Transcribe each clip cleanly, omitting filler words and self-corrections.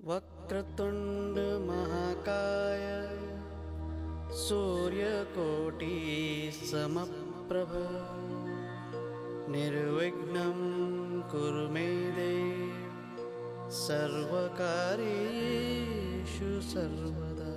वक्रतुंड महाकाय सूर्यकोटि समप्रभ निर्विघ्नं कुरु मे देव सर्वकार्येषु सर्वदा।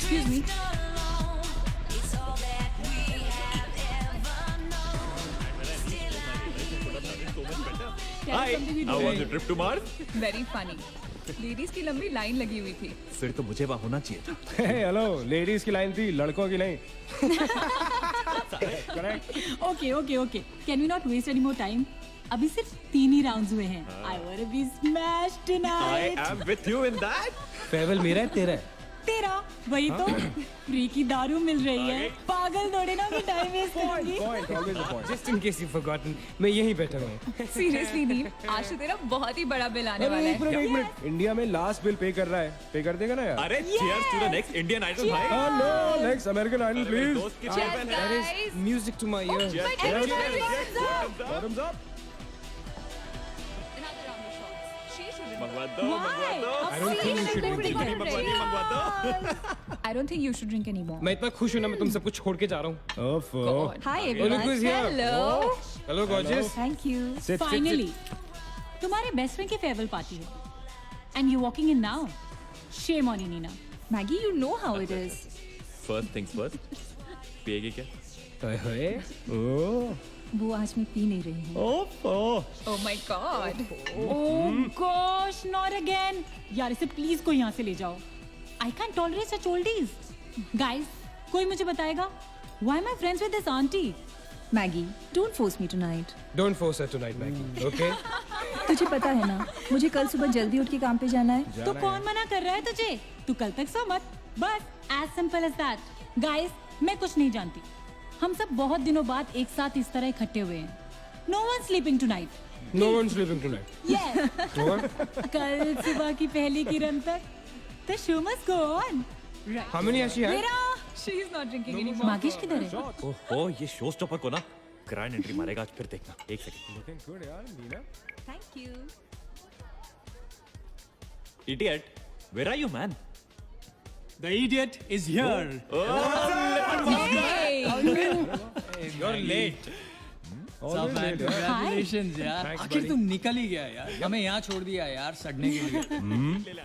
Excuse me. Hi, how was your trip to Mars? Very funny. Ladies की लंबी लाइन लगी हुई थी. फिर तो मुझे वहाँ होना चाहिए था. हेलो, लेडीज की लाइन थी, लड़कों की नहीं. Okay. Can we not waste any more time? अभी सिर्फ 3 ही राउंड्स हुए हैं. I wanna be smashed I tonight. am with you in that. फेवल मेरा है तेरा है. तेरा वही तो फ्री की दारू मिल रही है. पागल थोड़े ना मैं टाइम वेस्ट करूंगी. Always a point. Just in case you've forgotten, मैं यहीं बैठा हूँ. सीरियसली दीप, आज तो तेरा बहुत ही बड़ा बिल आने वाला है. एक मिनट. इंडिया में लास्ट बिल पे कर रहा है. पे कर देगा ना यार? अरे cheers to the next Indian Idol भाई. Hello, next American Idol, मेरे please. दोस्त की Cheers, cheers है. guys. Music to my ears. Cheers. Bottoms up. Another round of shots. She shouldn't. मंगवा दो. I don't think you should drink Everybody anymore. got मंगवा दो. I don't think you should drink anymore. मैं इतना खुश हूँ ना, मैं तुम सबको छोड़ के जा रहा हूँ. God. Hi Look everyone. who's here. Hello. Hello, gorgeous. Thank you. Sit. Finally, तुम्हारे बेस्ट फ्रेंड की फेयरवेल पार्टी है. And you walking in now. Shame on you, Nina. Maggie, you know how it is. First things first. पिएगी क्या? ओह. वो आज मैं P नहीं रही हूँ. Oh my God. Oh gosh, not again. यार इसे प्लीज कोई यहाँ से ले जाओ. I can't tolerate such oldies. Guys, कोई मुझे बताएगा? Why am I friends with this auntie? Maggi, don't force me tonight. Don't force her tonight, Maggie. Okay? तुझे पता है ना, मुझे कल सुबह जल्दी उठ के काम पे जाना है. तो कौन मना कर रहा है तुझे? तू कल तक सो मत. बस as simple as that. Guys, मैं कुछ नहीं जानती. हम सब बहुत दिनों बाद एक साथ इस तरह इकट्ठे हुए हैं. No one sleeping tonight. No one's sleeping tonight. Yes. No one? कल सुबह की पहली किरण तक the show must go on. How many has she had? मेरा She is not drinking anymore. मागिश किधर है? ओहो ये शो स्टॉपर को ना ग्रैंड एंट्री मारेगा आज फिर देखना एक सेकंड Looking good, यार, Nina. Thank you. Idiot where are you man The idiot is here. You're late. सब man, congratulations यार. Thanks, आखिर buddy. तू निकल ही गया यार. हमें यहाँ छोड़ दिया यार सड़ने के लिए.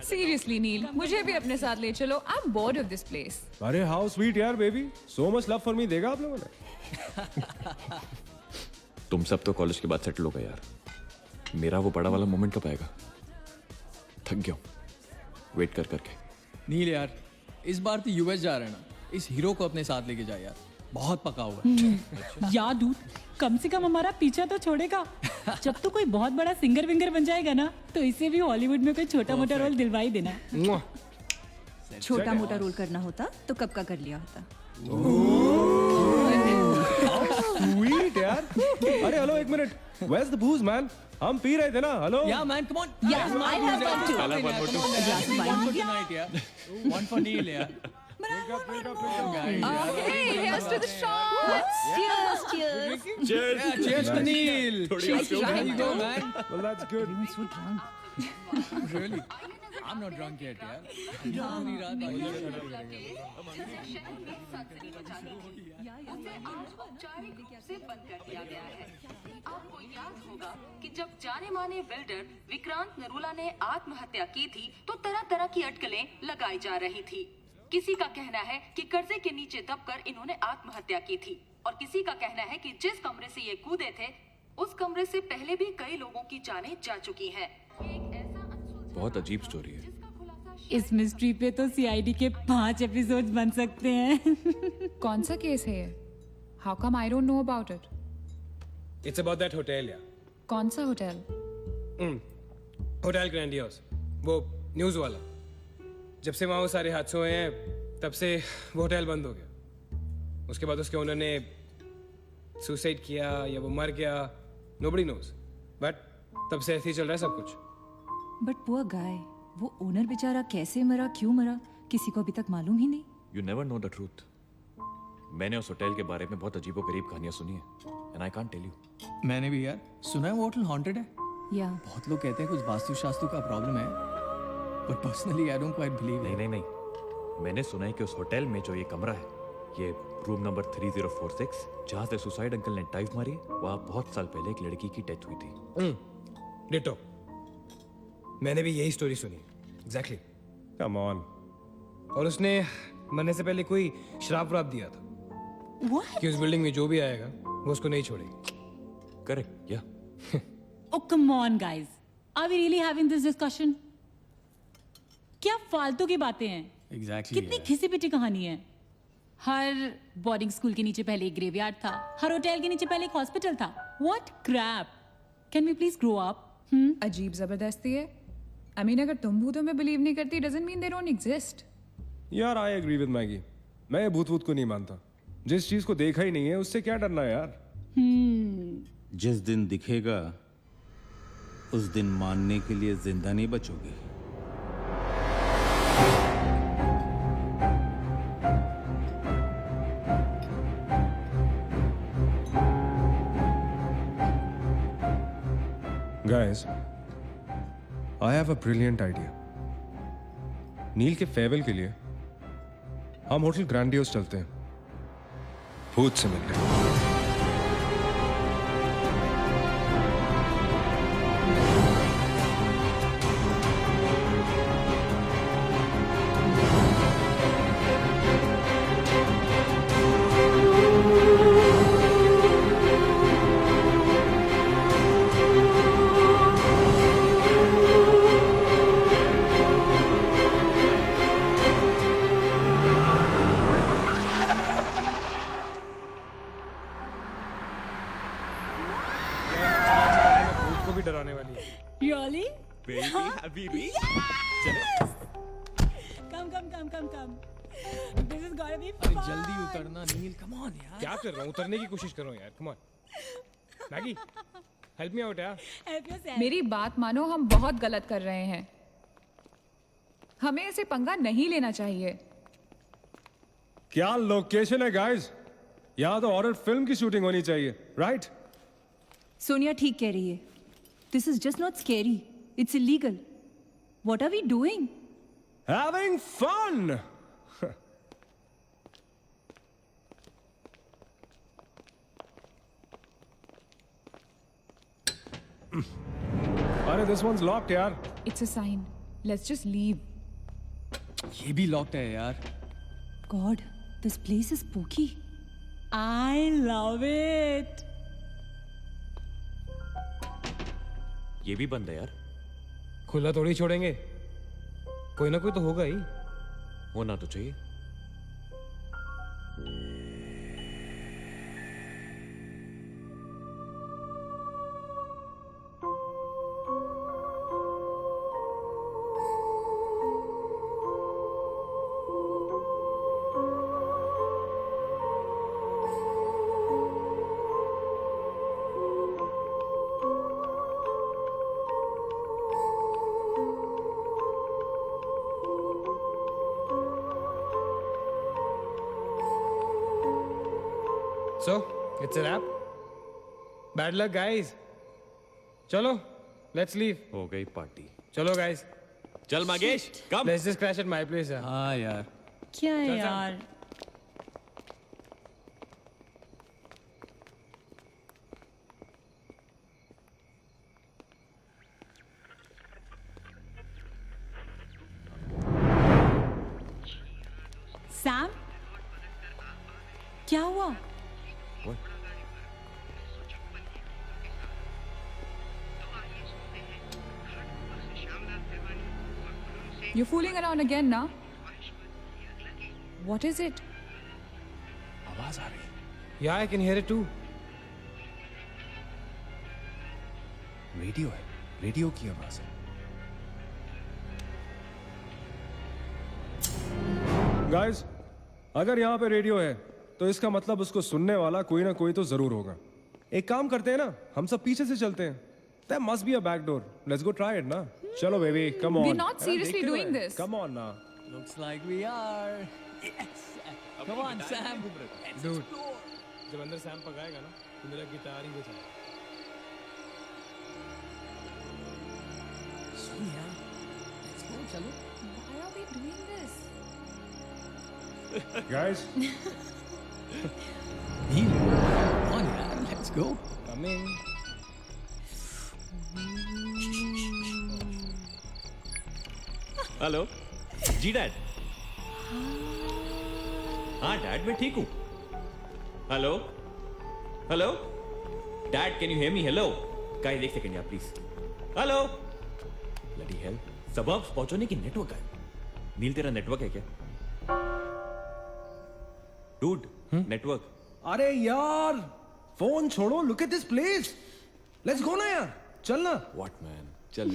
Seriously, Neil, मुझे भी अपने साथ ले चलो. I'm bored of this place. अरे हाउ स्वीट यार baby, so much love for me देगा आप लोगों ने. तुम सब तो कॉलेज के बाद सेटल हो गए यार मेरा वो बड़ा वाला मोमेंट कब आएगा थक गया हूं वेट कर करके नील यार इस बार तो यूएस जा रहे हैं ना. इस हीरो को अपने साथ लेके जा यार. बहुत पका हुआ है. यार डूड, कम से कम हमारा पीछा तो छोड़ेगा. जब तो कोई बहुत बड़ा सिंगर विंगर बन जाएगा ना, तो इसे भी हॉलीवुड में कोई छोटा मोटा रोल दिलवा ही देना. Mwah. छोटा मोटा रोल करना होता तो कब का कर लिया होता. स्वीट यार. अरे हेलो एक minute, where's the booze man? हम पी रहे थे ना. Hello. Yeah man, come on. Yeah, I have one too. Come on, glass of one wine. for tonight यार. One for Neil यार. Hey, here's to the shots. Cheers, cheers. Yeah, cheers to Neil. There you go man. Well that's good. So drunk. Really? I'm not drunk yet यार. पूरी रात से बंद कर दिया गया है. आपको याद होगा कि जब जाने माने बिल्डर विक्रांत नरूला ने आत्महत्या की थी तो तरह तरह की अटकलें लगाई जा रही थी. किसी का कहना है कि कर्जे के नीचे दबकर इन्होंने आत्महत्या की थी और किसी का कहना है कि जिस कमरे से ये कूदे थे उस कमरे से पहले भी कई लोगों की जानें जा चुकी हैं. एक ऐसा अनसुलझा बहुत अजीब स्टोरी है जिसका खुलासा इस मिस्ट्री पे तो सीआईडी के 5 एपिसोड बन सकते हैं. कौन सा केस है ये? How come I don't know about it? It's about that hotel, yeah. कौन सा होटल? होटल ग्रैंडियोस, वो न्यूज़ वाला. जब से वहाँ वो सारे हादसे हुए हैं तब से वो होटल बंद हो गया. उसके बाद उसके ओनर ने सुसाइड किया या वो मर गया, nobody knows. बट तब से ऐसे ही चल रहा है सब कुछ. But poor guy, वो ओनर बेचारा कैसे मरा, क्यों मरा, किसी को अभी तक मालूम ही नहीं. You never know the truth मैंने उस होटल के बारे में बहुत अजीबो गरीब कहानियां सुनी है and I can't tell you. मैंने भी यार सुना है वो होटल हॉन्टेड है. या बहुत लोग कहते हैं कुछ वास्तुशास्त्र का प्रॉब्लम है. But personally I don't quite believe. नहीं मैंने सुना है कि उस होटल में जो ये कमरा है ये रूम नंबर 3046 जहाँ से सुसाइड अंकल ने डाइव मारी वहाँ बहुत साल पहले एक लड़की की डेथ हुई थी. डिटो. मैंने भी यही स्टोरी सुनी. एग्जैक्टली. Come on. और उसने मरने से पहले कोई श्राप व्राप दिया था कि उस बिल्डिंग में जो भी आएगा वो उसको नहीं छोड़ेगी. करेक्ट या Oh come on guys, are we really having this discussion? क्या फालतू की बातें हैं. एग्जैक्टली. कितनी घिसी पिटी कहानी है. हर बोर्डिंग स्कूल के नीचे पहले एक ग्रेवयार्ड था, हर होटल के नीचे पहले एक हॉस्पिटल था. What crap. Can we please grow up? अजीब जबरदस्ती है. I mean, अगर तुम भूतों में बिलीव नहीं करती doesn't mean they don't exist. यार आई एग्री विद मैगी. मैं ये भूत को नहीं मानता. जिस चीज को देखा ही नहीं है उससे क्या डरना है यार. जिस दिन दिखेगा उस दिन मानने के लिए जिंदा नहीं बचोगे. Guys, I have a brilliant idea. नील के फेयरवेल के लिए हम होटल ग्रैंडियोस चलते हैं भूत से मिलने. Really? Baby, have we reached? Come. This is gonna be अरे fun. जल्दी उतरना नील, कम ऑन यार. क्या कर रहा हूँ? उतरने की कोशिश कर रहा हूँ यार. Come on. Maggi, help me out यार. Help yourself. मेरी बात मानो, हम बहुत गलत कर रहे हैं. हमें ऐसे पंगा नहीं लेना चाहिए. क्या लोकेशन है गाइस? यहाँ तो हॉरर फिल्म की शूटिंग होनी चाहिए, राइट? सोनिया ठीक कह रही है. This is just not scary. It's illegal. What are we doing? Having fun. अरे this one's locked यार. It's a sign. Let's just leave. ये भी लॉक्ड है यार. God, this place is spooky. I love it. ये भी बंद है यार. खुला थोड़ी छोड़ेंगे. कोई ना कोई तो होगा ही. होना तो चाहिए. So, it's a wrap. Bad luck, guys. चलो, let's leave. हो गई पार्टी. चलो, guys. चल मागेश, कम. Let's just crash at my place. यार. हाँ यार. क्या है चल, चल. यार? सैम? क्या हुआ? What? You're fooling around again now? What is it? आवाज आ रही है. Yeah, I can hear it too. Radio है. रेडियो की आवाज है. गाइस, अगर यहाँ पे रेडियो है तो इसका मतलब उसको सुनने वाला कोई ना कोई तो जरूर होगा. एक काम करते हैं ना, हम सब पीछे से चलते हैं. There must be a back door. Let's go try it ना. चलो baby, come on. We're not seriously doing this. Come on ना. Looks like we are. Yes. Come on, Sam. Dude, जब अंदर सैम पकाएगा ना, तो मेरा गिटार ही बजाएगा. Sonia, let's go. चलो. Why are we doing this? Guys, Neel, come on यार, let's go. Come in. Hello ji dad. हाँ डैड, मैं ठीक हूँ. Hello hello dad, can you hear me? Hello guys, एक सेकंड यार प्लीज. Hello bloody hell. सबब पहुंचने की नेटवर्क है. नील, तेरा नेटवर्क है क्या? Dude, network. अरे यार, फोन छोड़ो. Look at this place. Let's go ना यार. चल ना. व्हाट मैन, चल.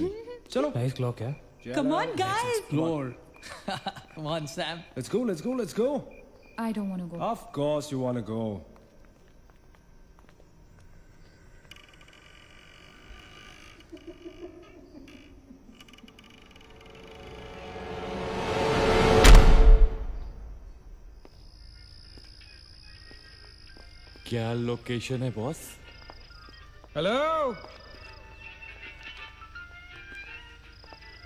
चलो. Nice clock, yeah. Come on, guys. Explore. Come on, Sam. Let's go. Let's go. Let's go. I don't want to go. Of course you want to go. क्या location है boss? Hello.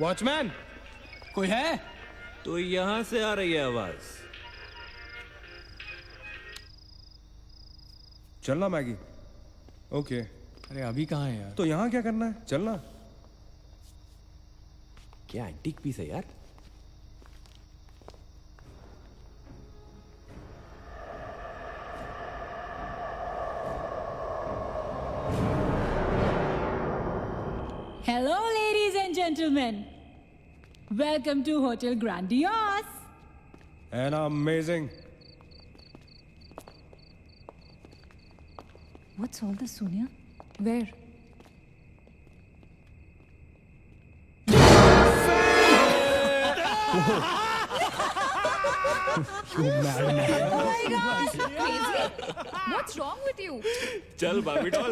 Watchman. कोई है? तो यहां से आ रही है आवाज. चलना मैगी. ओके. अरे अभी कहाँ है यार? तो यहाँ क्या करना है? चलना. क्या एंटीक पीस है यार. Hello, ladies and gentlemen. Welcome to Hotel Grandiose. And amazing. What's all this, Sonia? Where? What's wrong with you? चल बाबी doll.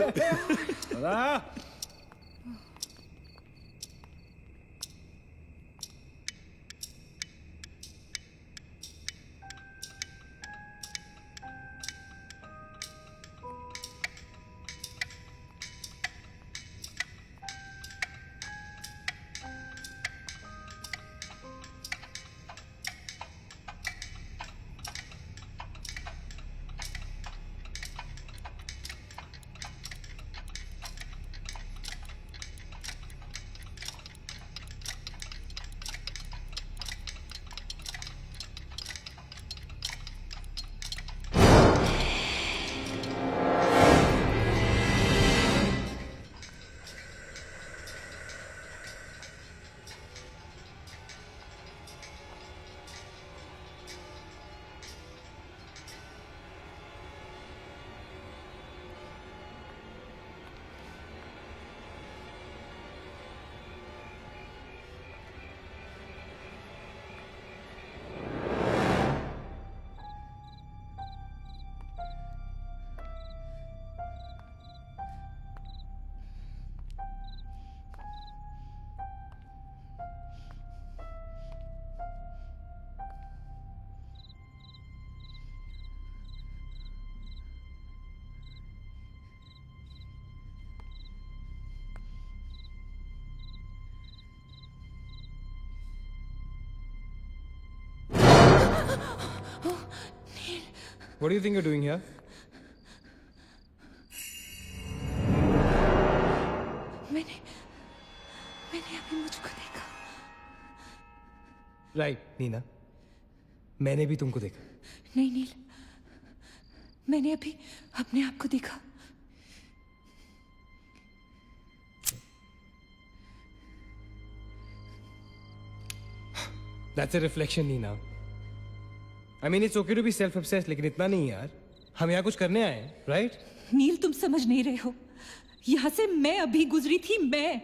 What do you think you're doing here? मैंने अभी मुझको देखा. Right, नीना. मैंने भी तुमको देखा. नहीं नील, मैंने अभी अपने आप को देखा. That's a reflection, Neena. I mean, it's okay to be self-obsessed, लेकिन इतना नहीं यार. हम यहाँ कुछ करने आए हैं, right? नील तुम समझ नहीं रहे हो. यहाँ से मैं अभी गुजरी थी. मैं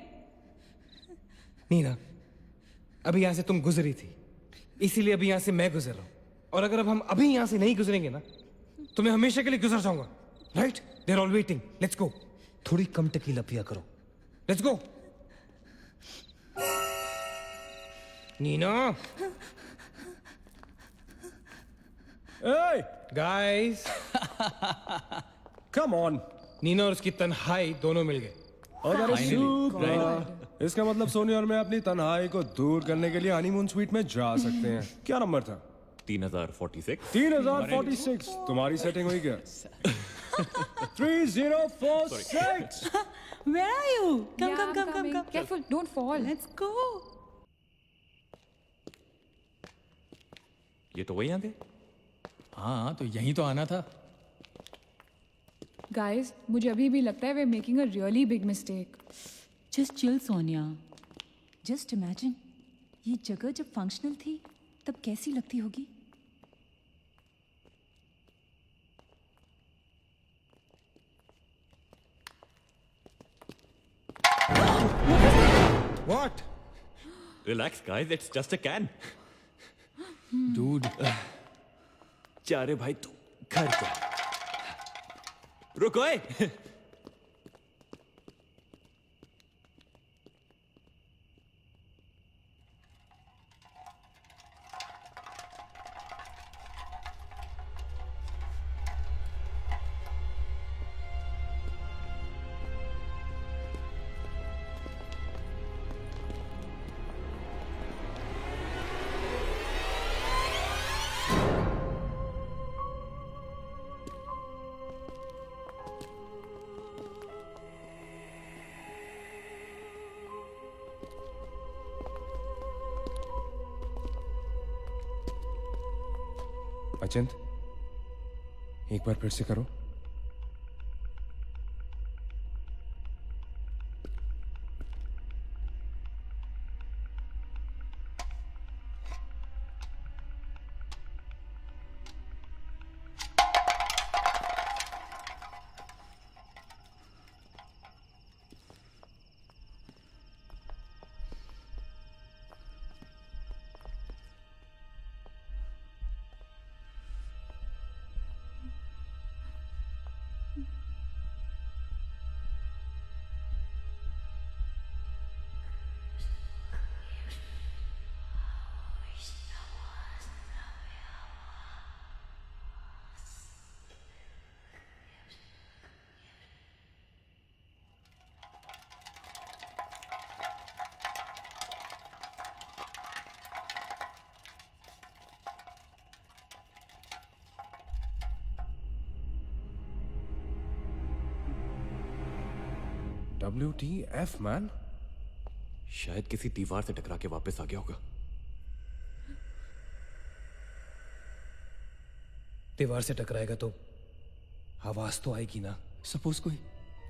नीना, अभी यहाँ से तुम गुजरी थी, इसीलिए अभी यहाँ से मैं गुजर रहा हूँ. और अगर अब हम अभी यहाँ से नहीं गुजरेंगे ना, तो मैं हमेशा के लिए गुजर जाऊंगा. Right? They're all waiting. Let's go. थोड़ी कम टकीला पिया करो. Let's go. Neena. Hey, Guys. come on. Neena और उसकी तन्हाई दोनों मिल गए. अगर इसका मतलब सोनी और मैं अपनी तन्हाई को दूर करने के लिए हनीमून स्वीट में जा सकते हैं. क्या नंबर था? 3046. 3046. तुम्हारी सेटिंग हुई क्या? 3046. Where are you? Come, Yeah, come, I'm come, come, coming. come. Careful, don't fall. Let's go. ये तो वही आ गए. हाँ तो यहीं तो आना था. Guys, मुझे अभी भी लगता है we're making a really big mistake. Just chill, Sonia. Just imagine, ये जगह जब फंक्शनल थी तब कैसी लगती होगी. What? Relax, guys. It's just a can. Dude. जा रे भाई तू घर जा. रुको ए. अचिंत, एक बार फिर से करो. WTF man? शायद किसी दीवार से टकरा के वापस आ गया होगा। दीवार से टकराएगा तो आवाज तो आएगी ना। सपोज कोई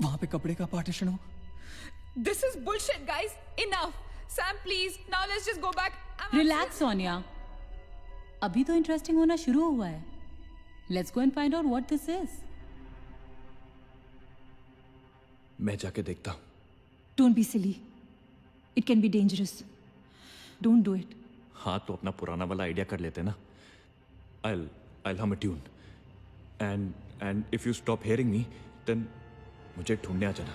वहां पे कपड़े का पार्टीशन हो। This is bullshit, guys. Enough. Sam, please. Now let's just go back. Relax Sonia, अभी तो इंटरेस्टिंग होना शुरू हुआ है. Let's go and find out what this is. मैं जाके देखता हूँ। Don't be silly. It can be dangerous. Don't do it. हाँ तो अपना पुराना वाला आइडिया कर लेते ना। I'll hum a tune. And if you stop hearing me, then मुझे ढूंढने आ जाना।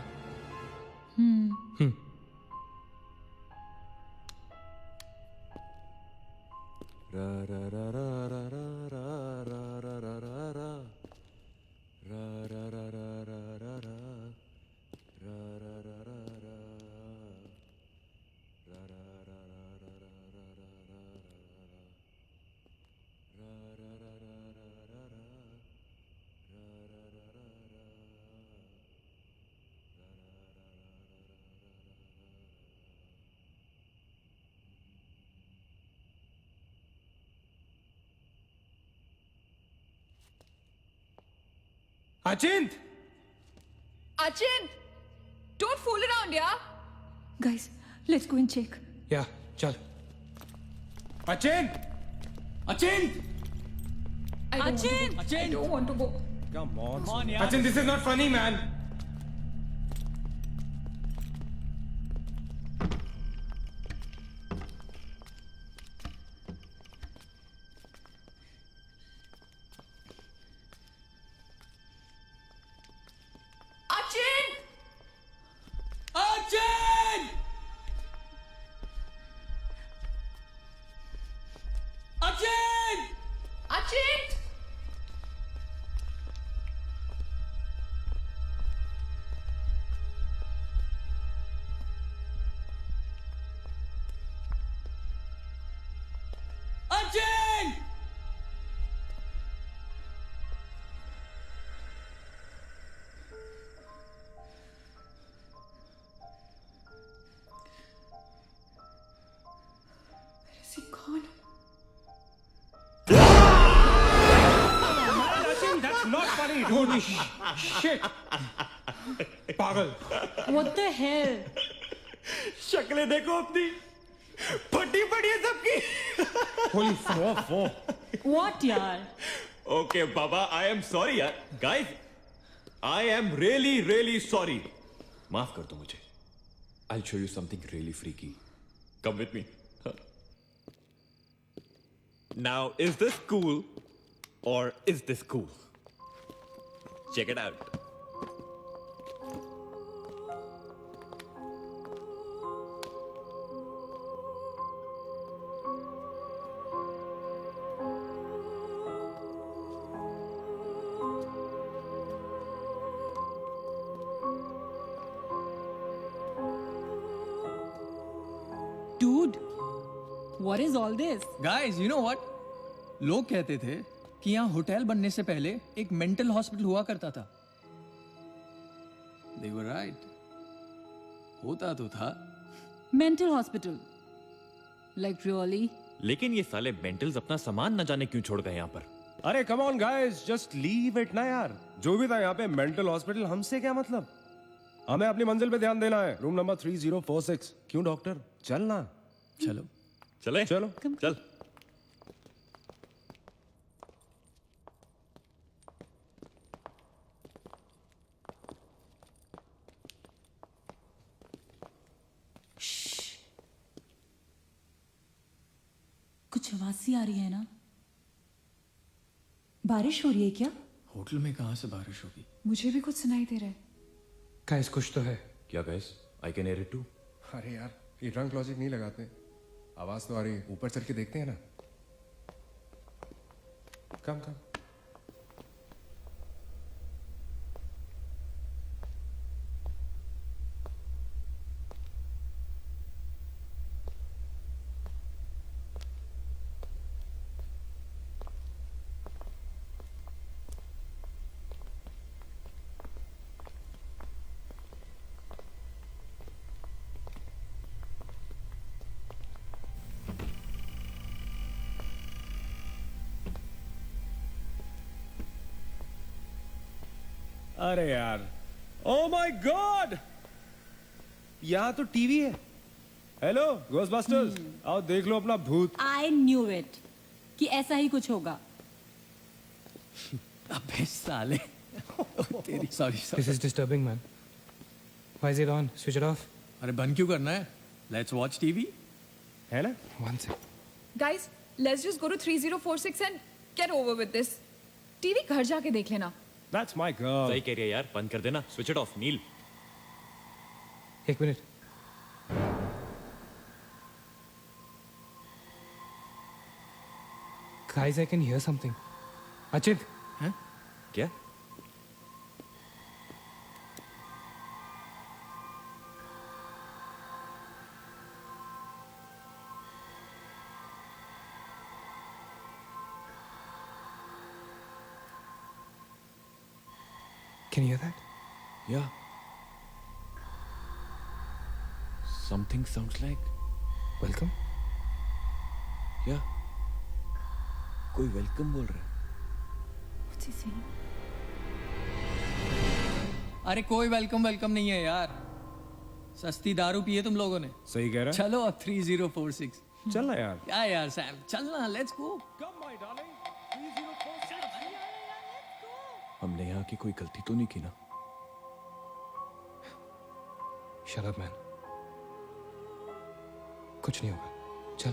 रा रा रा रा रा रा रा रा रा रा रा रा रा रा रा रा रा अचिंत! Achin, don't fool around, yeah? Guys, let's go and check. या चल। अचिंत! अचिंत! Achin, I don't want to go. Come on. Come on, यार। अचिंत, this is not funny, man. Achin! Achin! Achin! Achin! Achin! Is he gone? Achin, that's not funny, dude. Shit. पागल। What the hell? शक्लें देखो अपनी, फटी पड़ी है सबकी। Holy fuck. What यार? Okay, Baba, I am sorry यार. Guys, I am really sorry. माफ कर दो मुझे. I'll show you something really freaky. Come with me. Now, is this cool or is this cool? Check it out. Dude, what is all this? Guys, you know what? लोग कहते थे कि यहाँ hotel बनने से पहले एक मेंटल हॉस्पिटल हुआ करता था। They were right. होता तो था। Mental hospital. Like really? लेकिन ये साले मेंटल्स अपना सामान न जाने क्यों छोड़ गए यहाँ पर। अरे come on guys, just leave it ना यार। जो भी था यहाँ पे मेंटल हॉस्पिटल, हमसे क्या मतलब? हमें अपनी मंजिल पे ध्यान देना है। Room number 3046। क्यों डॉक्टर, चल ना। चलो। चले? चलो। चल। कुछ आवाज सी आ रही है ना? बारिश हो रही है क्या? होटल में कहाँ से बारिश होगी? मुझे भी कुछ सुनाई दे रहा है। गाइस कुछ तो है। क्या guys? I can hear it too. अरे यार ये ड्रंक लॉजिक नहीं लगाते, आवाज तो आ रही है, ऊपर चढ़ के देखते हैं ना। कम कम। अरे यार, ओ माय गॉड, यहाँ तो टीवी है। हेलो घोस्टबस्टर्स, आओ देख लो अपना भूत। आई न्यू इट कि ऐसा ही कुछ होगा। अबे साले तेरी sorry This is disturbing, man. Why is it on? Switch it off. अरे बंद क्यों करना है? Let's watch TV. है ना? One sec. Guys let's just go to 3046 and get over with this. TV घर जाके देख लेना। That's my girl. सही कह रही है यार, बंद कर देना, स्विच इट ऑफ। नील, एक मिनट। Guys, I can hear something. Achit, हैं? क्या? can you hear that? या समथिंग साउंड्स लाइक, Welcome. या कोई वेलकम बोल रहा है। अरे कोई वेलकम नहीं है यार, सस्ती दारू पिए तुम लोगों ने। सही कह रहा है। चलो अब 3046। चल ना यार। क्या यार सैम, चलना, let's go. Come my darling. 3046. हमने यहाँ की कोई गलती तो नहीं की ना? Shut up, man. कुछ नहीं होगा, चल।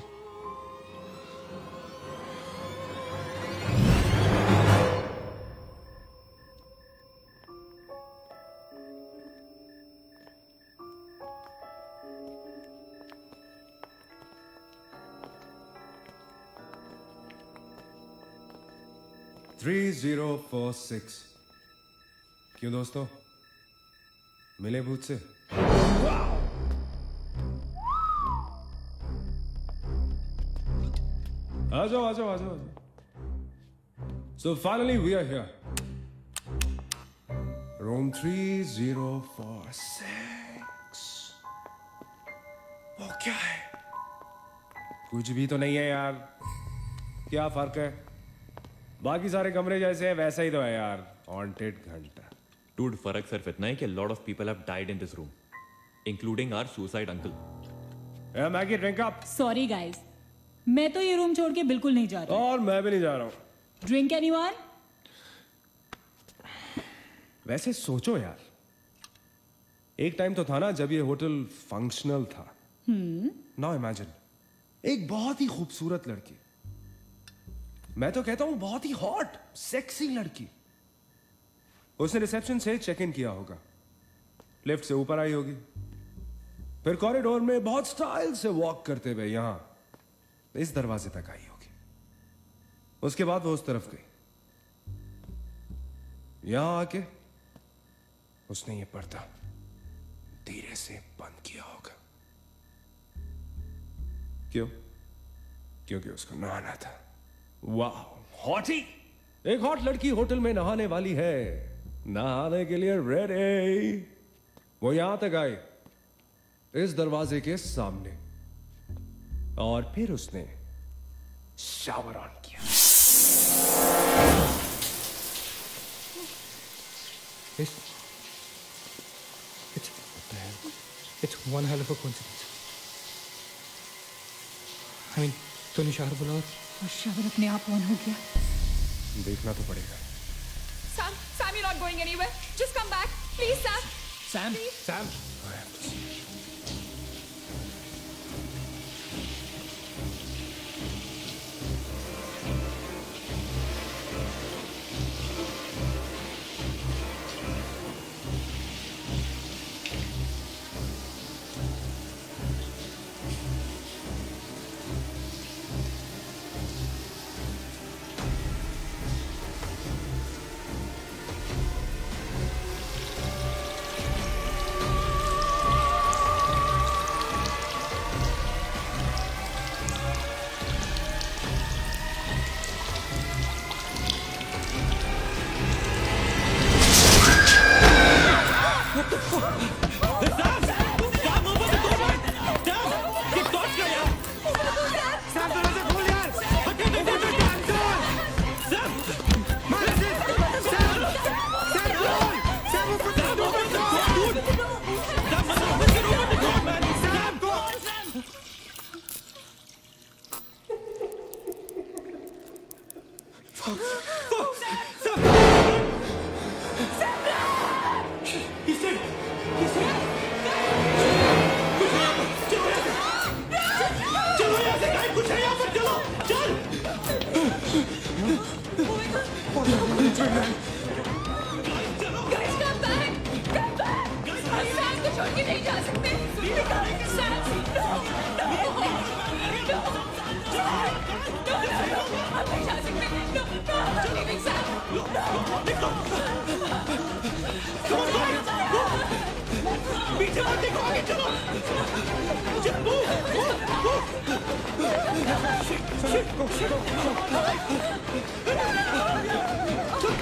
थ्री 3046। क्यों दोस्तों, मिले भूत से? आ जाओ आ जाओ आ जाओ। So finally we are here. Room 3046. वो क्या है? कुछ भी तो नहीं है यार। क्या फर्क है? बाकी सारे कमरे जैसे हैं वैसा ही तो है यार। हॉन्टेड घंटा। डूड, फर्क सिर्फ इतना है कि lot of people have died in this room, including our suicide uncle. Maggie drink up. Sorry guys, मैं तो ये रूम छोड़ के बिल्कुल नहीं जा रही। और मैं भी नहीं जा रहा हूँ। Drink anyone? वैसे सोचो यार, एक टाइम तो था ना जब ये होटल फंक्शनल था। नाउ इमेजिन, एक बहुत ही खूबसूरत लड़की, मैं तो कहता हूं बहुत ही हॉट सेक्सी लड़की, उसने रिसेप्शन से चेक इन किया होगा, लिफ्ट से ऊपर आई होगी, फिर कॉरिडोर में बहुत स्टाइल से वॉक करते हुए यहां इस दरवाजे तक आई होगी। उसके बाद वो उस तरफ गई, यहां आके उसने ये पर्दा धीरे से बंद किया होगा। क्यों? क्योंकि उसको नहाना था। वाह, हॉटी! एक हॉट लड़की होटल में नहाने वाली है, नहाने के लिए रेडी। वो यहां तक आई, इस दरवाजे के सामने, और फिर उसने शावर ऑन किया। It's one hell of a coincidence. I mean, तूने शावर बोला और शावर अपने आप ऑन हो गया। देखना तो पड़ेगा। Sam, you're not going anywhere. Just come back. Please, Sam. Sam, Sam. Don't you man? Guys, come back! Come back! हम सैम को छोड़ के नहीं जा सकते। Sam, no! हम नहीं जा सकते। No! I'm not leaving Sam! पीछे मत देखो, आगे चलो।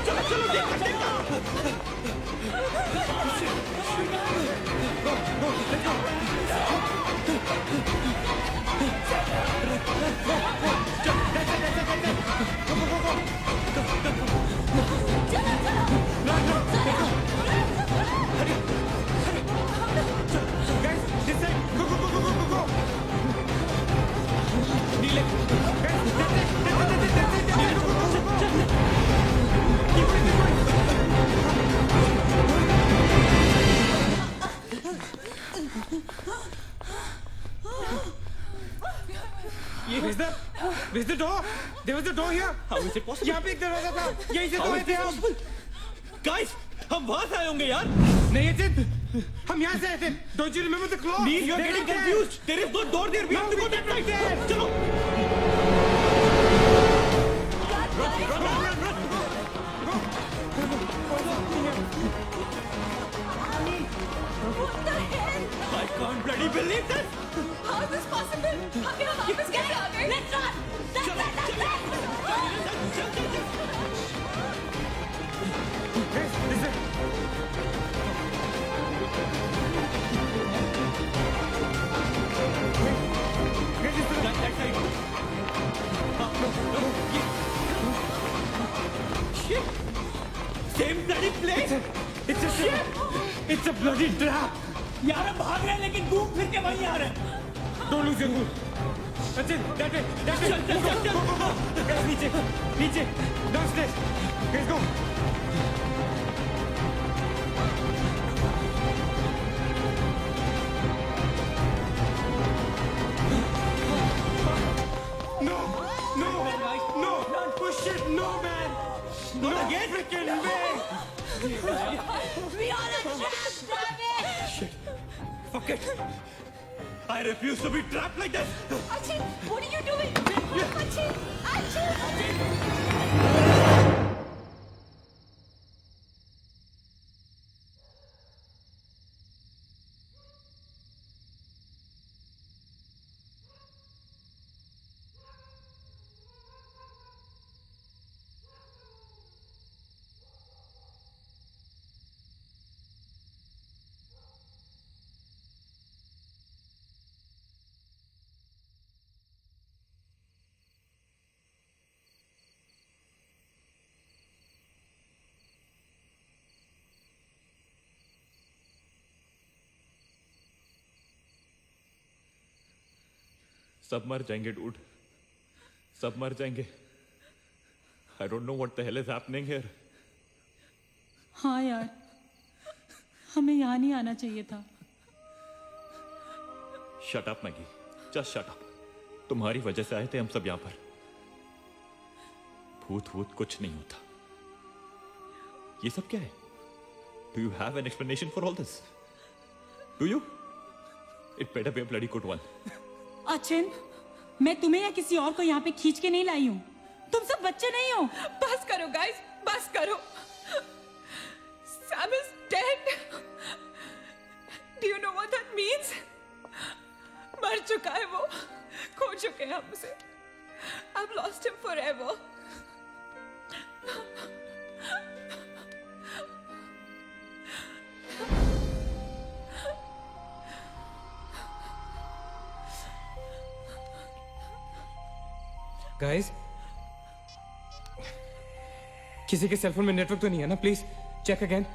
चलो, चलो, देखो। Where's the door? There was a door here. How is it possible? यहाँ पे एक दरवाजा था। यहीं से तो आए थे हम। Guys, हम वहां से आए होंगे यार। नहीं अचित, हम यहाँ से आए थे। Don't you remember the claw? Neil, you're getting confused. There is no door there. We have to go that right there. चलो। What the hell? I can't bloody believe this. How is this possible? हम यहाँ वापस कैसे आ गए? Let's run! Same bloody place. It's a bloody trap. यार हम भाग रहे हैं लेकिन घूम फिर के वहीं आ रहे हैं। Don't lose your cool. Achin, that way. चल। Guys, नीचे. Downstairs. Guys, go. No. Push it. No, man. Not again. Freaking way. We are a trap, damn it! Fuck it. I refuse to be trapped like this. Achin, what are you doing? Achin! सब मर जाएंगे dude, सब मर जाएंगे। I don't know what the hell is happening here. हाँ यार, हमें यहाँ नहीं आना चाहिए था। Shut up Maggi, just shut up. तुम्हारी वजह से आए थे हम सब यहाँ पर। भूत कुछ नहीं होता। ये सब क्या है? Do you have an explanation for all this? Do you? It better be a bloody good one. Achin, मैं तुम्हें या किसी और को यहाँ पे खींच के नहीं लाई हूँ। तुम सब बच्चे नहीं हो। बस करो गाइस, बस करो। Sam is dead. Do you know what that means? मर चुका है वो, खो चुके हैं हम उसे। I've lost him forever. Guys, किसी के सेलफोन में नेटवर्क तो नहीं है ना? Please check again.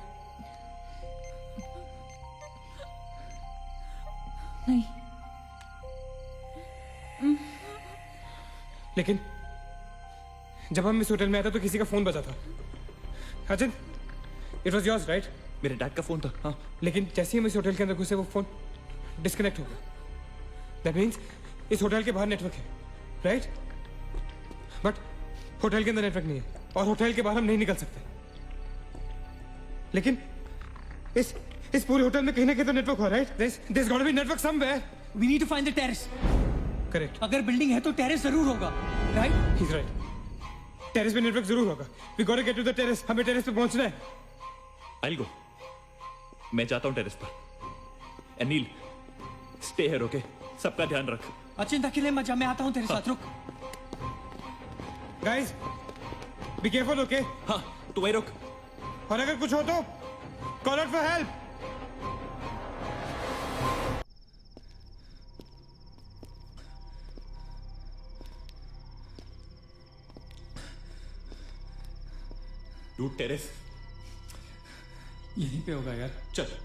नहीं। लेकिन जब हम इस होटल में आए थे तो किसी का फोन बजा था। Achin, it was yours right? मेरे डैड का फोन था। हाँ, लेकिन जैसे ही हम इस होटल के अंदर घुसे वो फोन डिस्कनेक्ट हो गया। दैट मीन्स इस होटल के बाहर नेटवर्क है, राइट? बट होटल के अंदर नेटवर्क नहीं है और होटल के बाहर हम नहीं निकल सकते। लेकिन इस पूरे होटल में कहीं ना कहीं तो नेटवर्क हो, right? There's got to be network somewhere. We need to find the terrace. Correct, अगर बिल्डिंग है तो टेरेस जरूर होगा, राइट? he's right. टेरेस पे नेटवर्क जरूर होगा। We got to get to the terrace. हमें टेरेस पे पहुंचना है। I'll go. मैं जाता हूँ टेरेस पर। Anil, stay here, okay? सबका ध्यान रख। अचिंता के लिए मजा, मैं आता हूँ तेरे साथ, रुक। Guys, be careful, okay? हाँ, तू वहीं रुक। और अगर कुछ हो तो call out for help. Dude, terrace यहीं पे होगा यार। चल।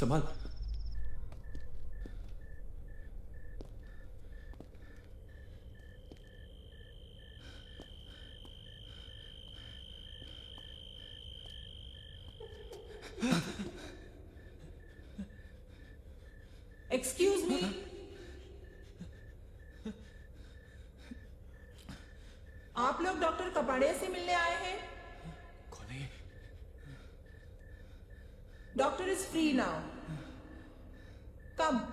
संभाल। एक्सक्यूज मी, आप लोग डॉक्टर कपाड़िया से मिलने आए हैं? कौन है ये? डॉक्टर इज फ्री नाउ, कम।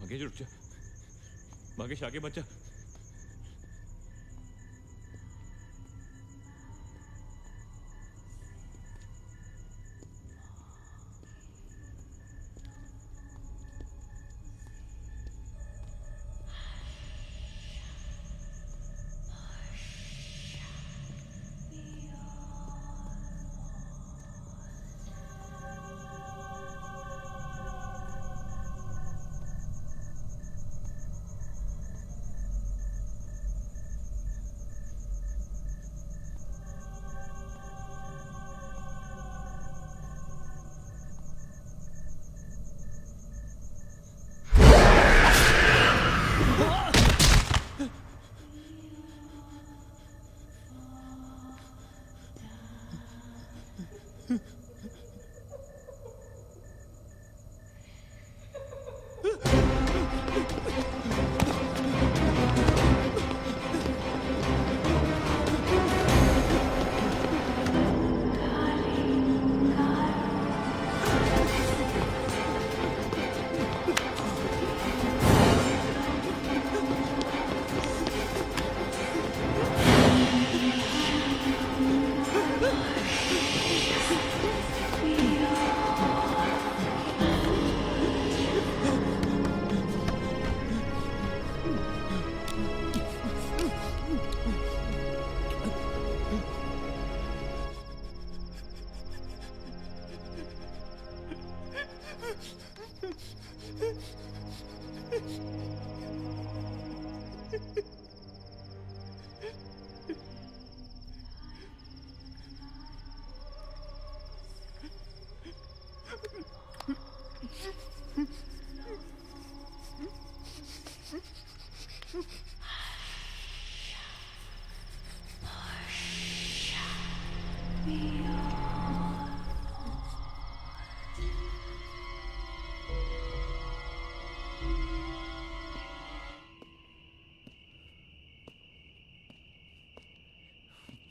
मगेश रुक जा। मगेश आगे मत जा।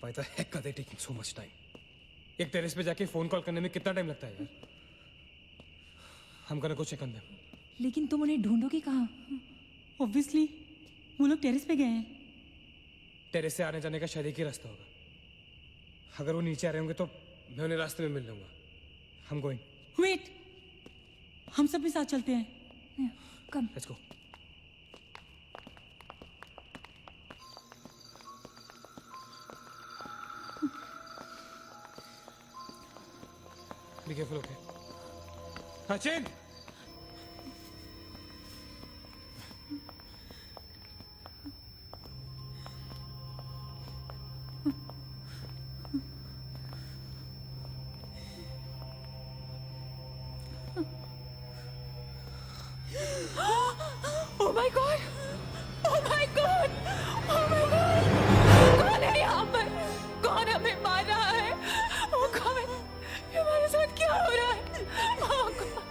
Why the heck are they taking so much time? एक टेरेस पे जाके फोन कॉल करने में कितना टाइम लगता है यार? हम gonna go check on them. लेकिन तुम उन्हें ढूंढोगे कहाँ? ऑब्वियसली वो लोग टेरेस पे गए हैं। टेरेस से आने जाने का शायद एक ही रास्ता होगा। अगर वो नीचे आ रहे होंगे तो मैं उन्हें रास्ते में मिल लूंगा। हम गोइंग। वेट, हम सब भी साथ चलते हैं। Come. Let's go. Be careful, okay? Sachin! Oh my God! Oh my God! Oh my God! कौन है यहाँ पर? कौन हमें मार रहा है? वो कौन? ये हमारे साथ क्या हो रहा है? Oh God!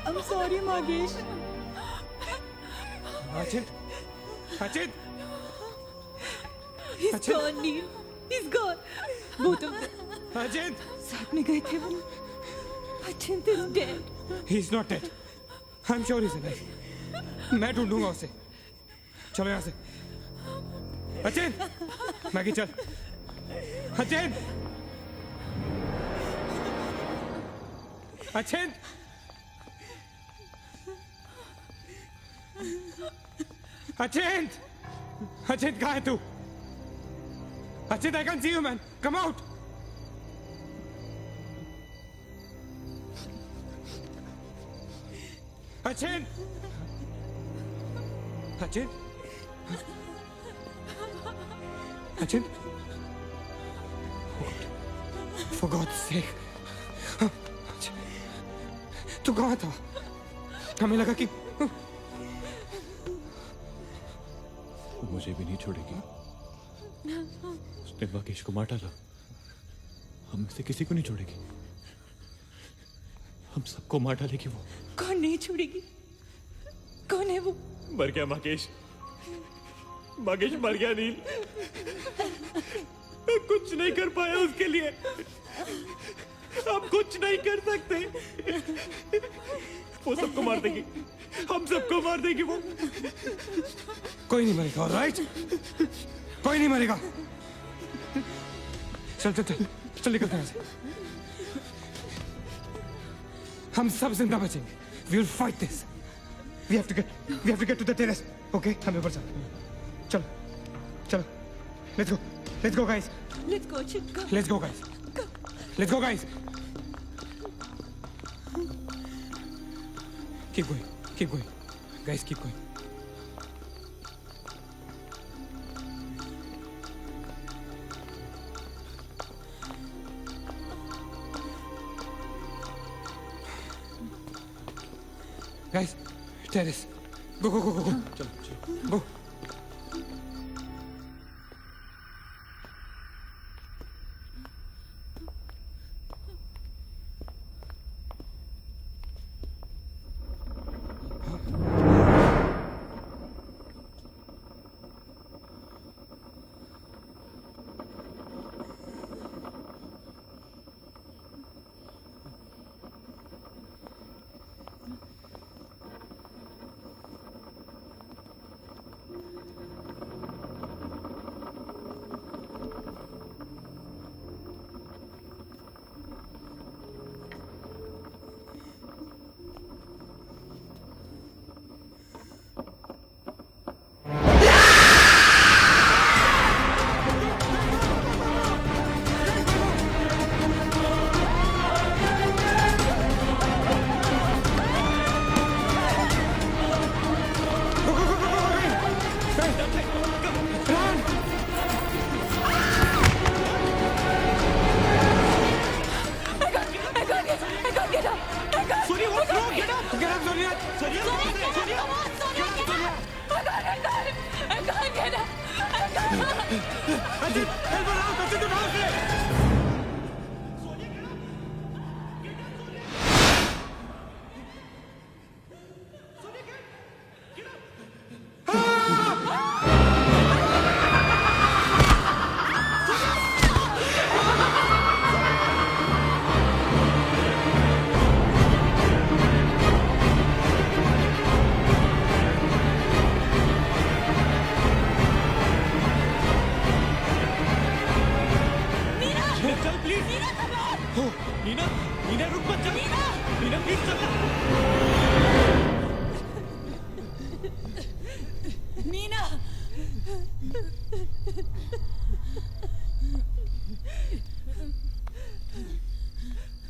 I'm sorry, मागेश। Sachin! Sachin! He's gone, Neil. He's gone. Both of them. Sachin! साथ में गए थे वो। Achint is dead. He's not dead. I'm sure he's alive. मैं ढूंढूंगा उसे। चलो यहाँ से। अचिन! मैगी चल। अचिन! अचिन! अचिन! अचिन कहाँ है तू? Achin, I can see you, man. Come out. Achin! Achin! Achin! For God's sake! तू कहाँ था? हमें लगा कि मुझे भी नहीं छोड़ेगी। उसने माकेश को मार डाला। हम में से किसी को नहीं छोड़ेगी। हम सबको मार डालेगी वो। कौन नहीं छोड़ेगी? कौन है वो? मर गया माकेश। माकेश मर गया नील। मैं कुछ नहीं कर पाया उसके लिए। हम कुछ नहीं कर सकते। वो सबको मार देगी। हम सबको मार देगी वो। कोई नहीं मरेगा, ऑलराइट? कोई नहीं मरेगा। चल चल चल चल निकलते हैं यहाँ से। हम सब जिंदा बचेंगे। We will fight this. We have to get to the terrace. Okay? हमें ऊपर चलो चलो। Let's go guys. Let's go, Chip. Go. Let's go guys. Let's go guys. Keep going. Guys, keep going. Guys, terrace. Go. Go.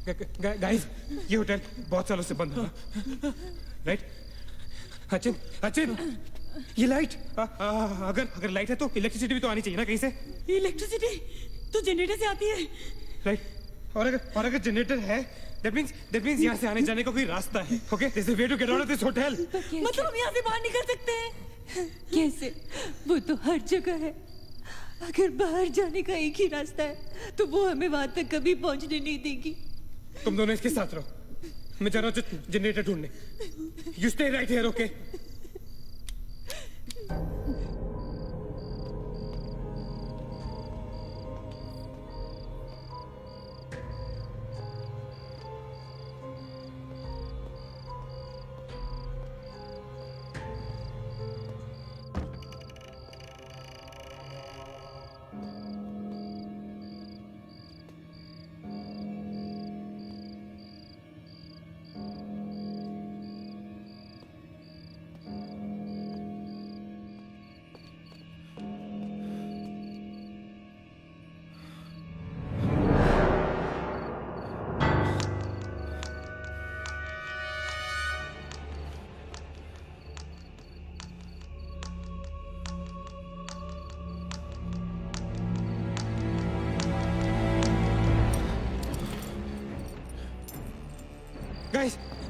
Guys, ये hotel बहुत सालों से बंद है, राइट? अचिन, अचिन, ये लाइट, अगर लाइट है तो इलेक्ट्रिसिटी भी तो आनी चाहिए ना कहीं से? इलेक्ट्रिसिटी तो जनरेटर से आती है, राइट? और अगर जनरेटर है, that means यहाँ से आने जाने का कोई रास्ता है, okay? There's a way to get out of this hotel. मतलब हम यहाँ से बाहर निकल सकते हैं? कैसे? वो तो हर जगह है। अगर बाहर जाने का एक ही रास्ता है तो वो हमें वहां तक कभी पहुंचने नहीं देगी। तुम दोनों इसके साथ रहो, मैं जा रहा हूँ जनरेटर ढूंढने। You stay right here, okay?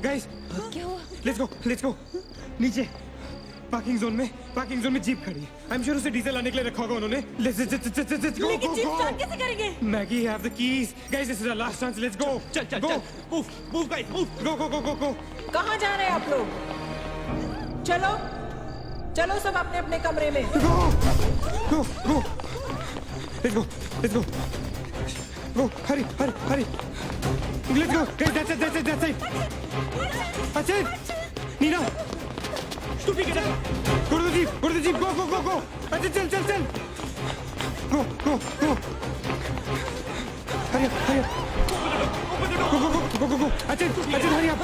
Guys, क्या हुआ? लेट्स गो नीचे। पार्किंग जोन में जीप खड़ी है। आई एम श्योर उसे डीजल लाने के लिए रखा होगा उन्होंने। Let's go. लेकिन जीप स्टार्ट कैसे करेंगे? Maggie have the keys. Guys, this is our last chance. Let's go. चल मूव गाइस मूव। गो। कहाँ जा रहे हैं आप लोग? चलो सब अपने अपने कमरे में। Go. Let's go. Go, hurry. Let's go. Guys, that's it. Achin! Nina! Stupid, get up! Go to the jeep. Go. Achin, chal. Go. Hurry up. Go. Achin, hurry up.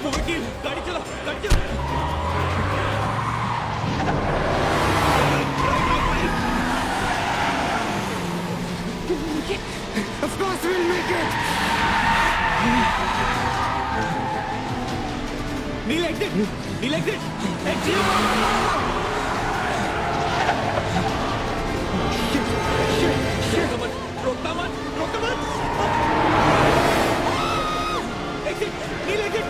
वकील, गाड़ी चला। Of course we'll make it! Neil, exit! Exit! Shit! रोकता मत! Exit! Neil, exit!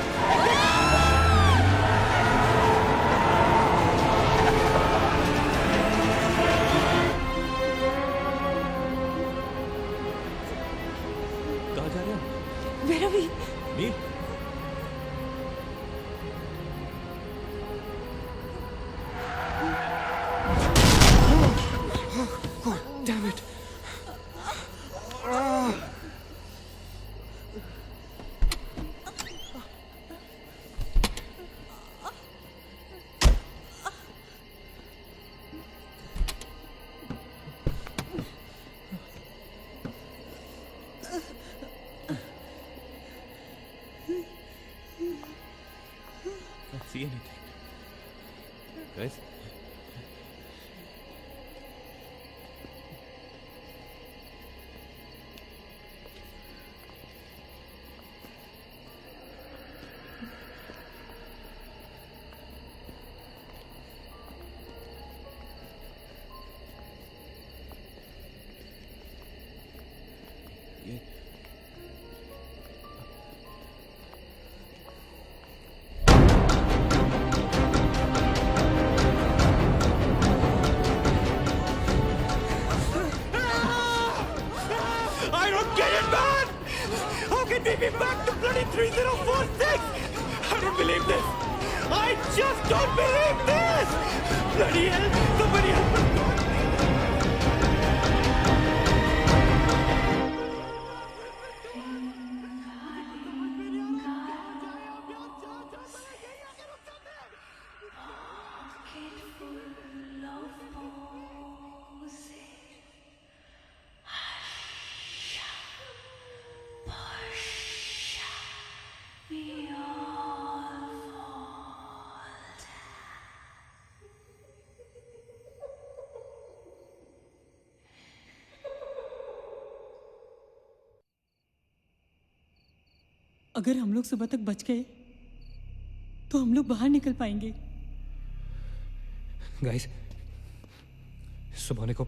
कहाँ जा रहे हो? Where are we? Nil Damn it! Can't see anything. Guys? ये I don't get it, man! How can we be back to bloody 3046? I don't believe this! I just don't believe this! Bloody hell! Somebody help me! अगर हम लोग सुबह तक बच गए तो हम लोग बाहर निकल पाएंगे। गाइस, सुबह होने को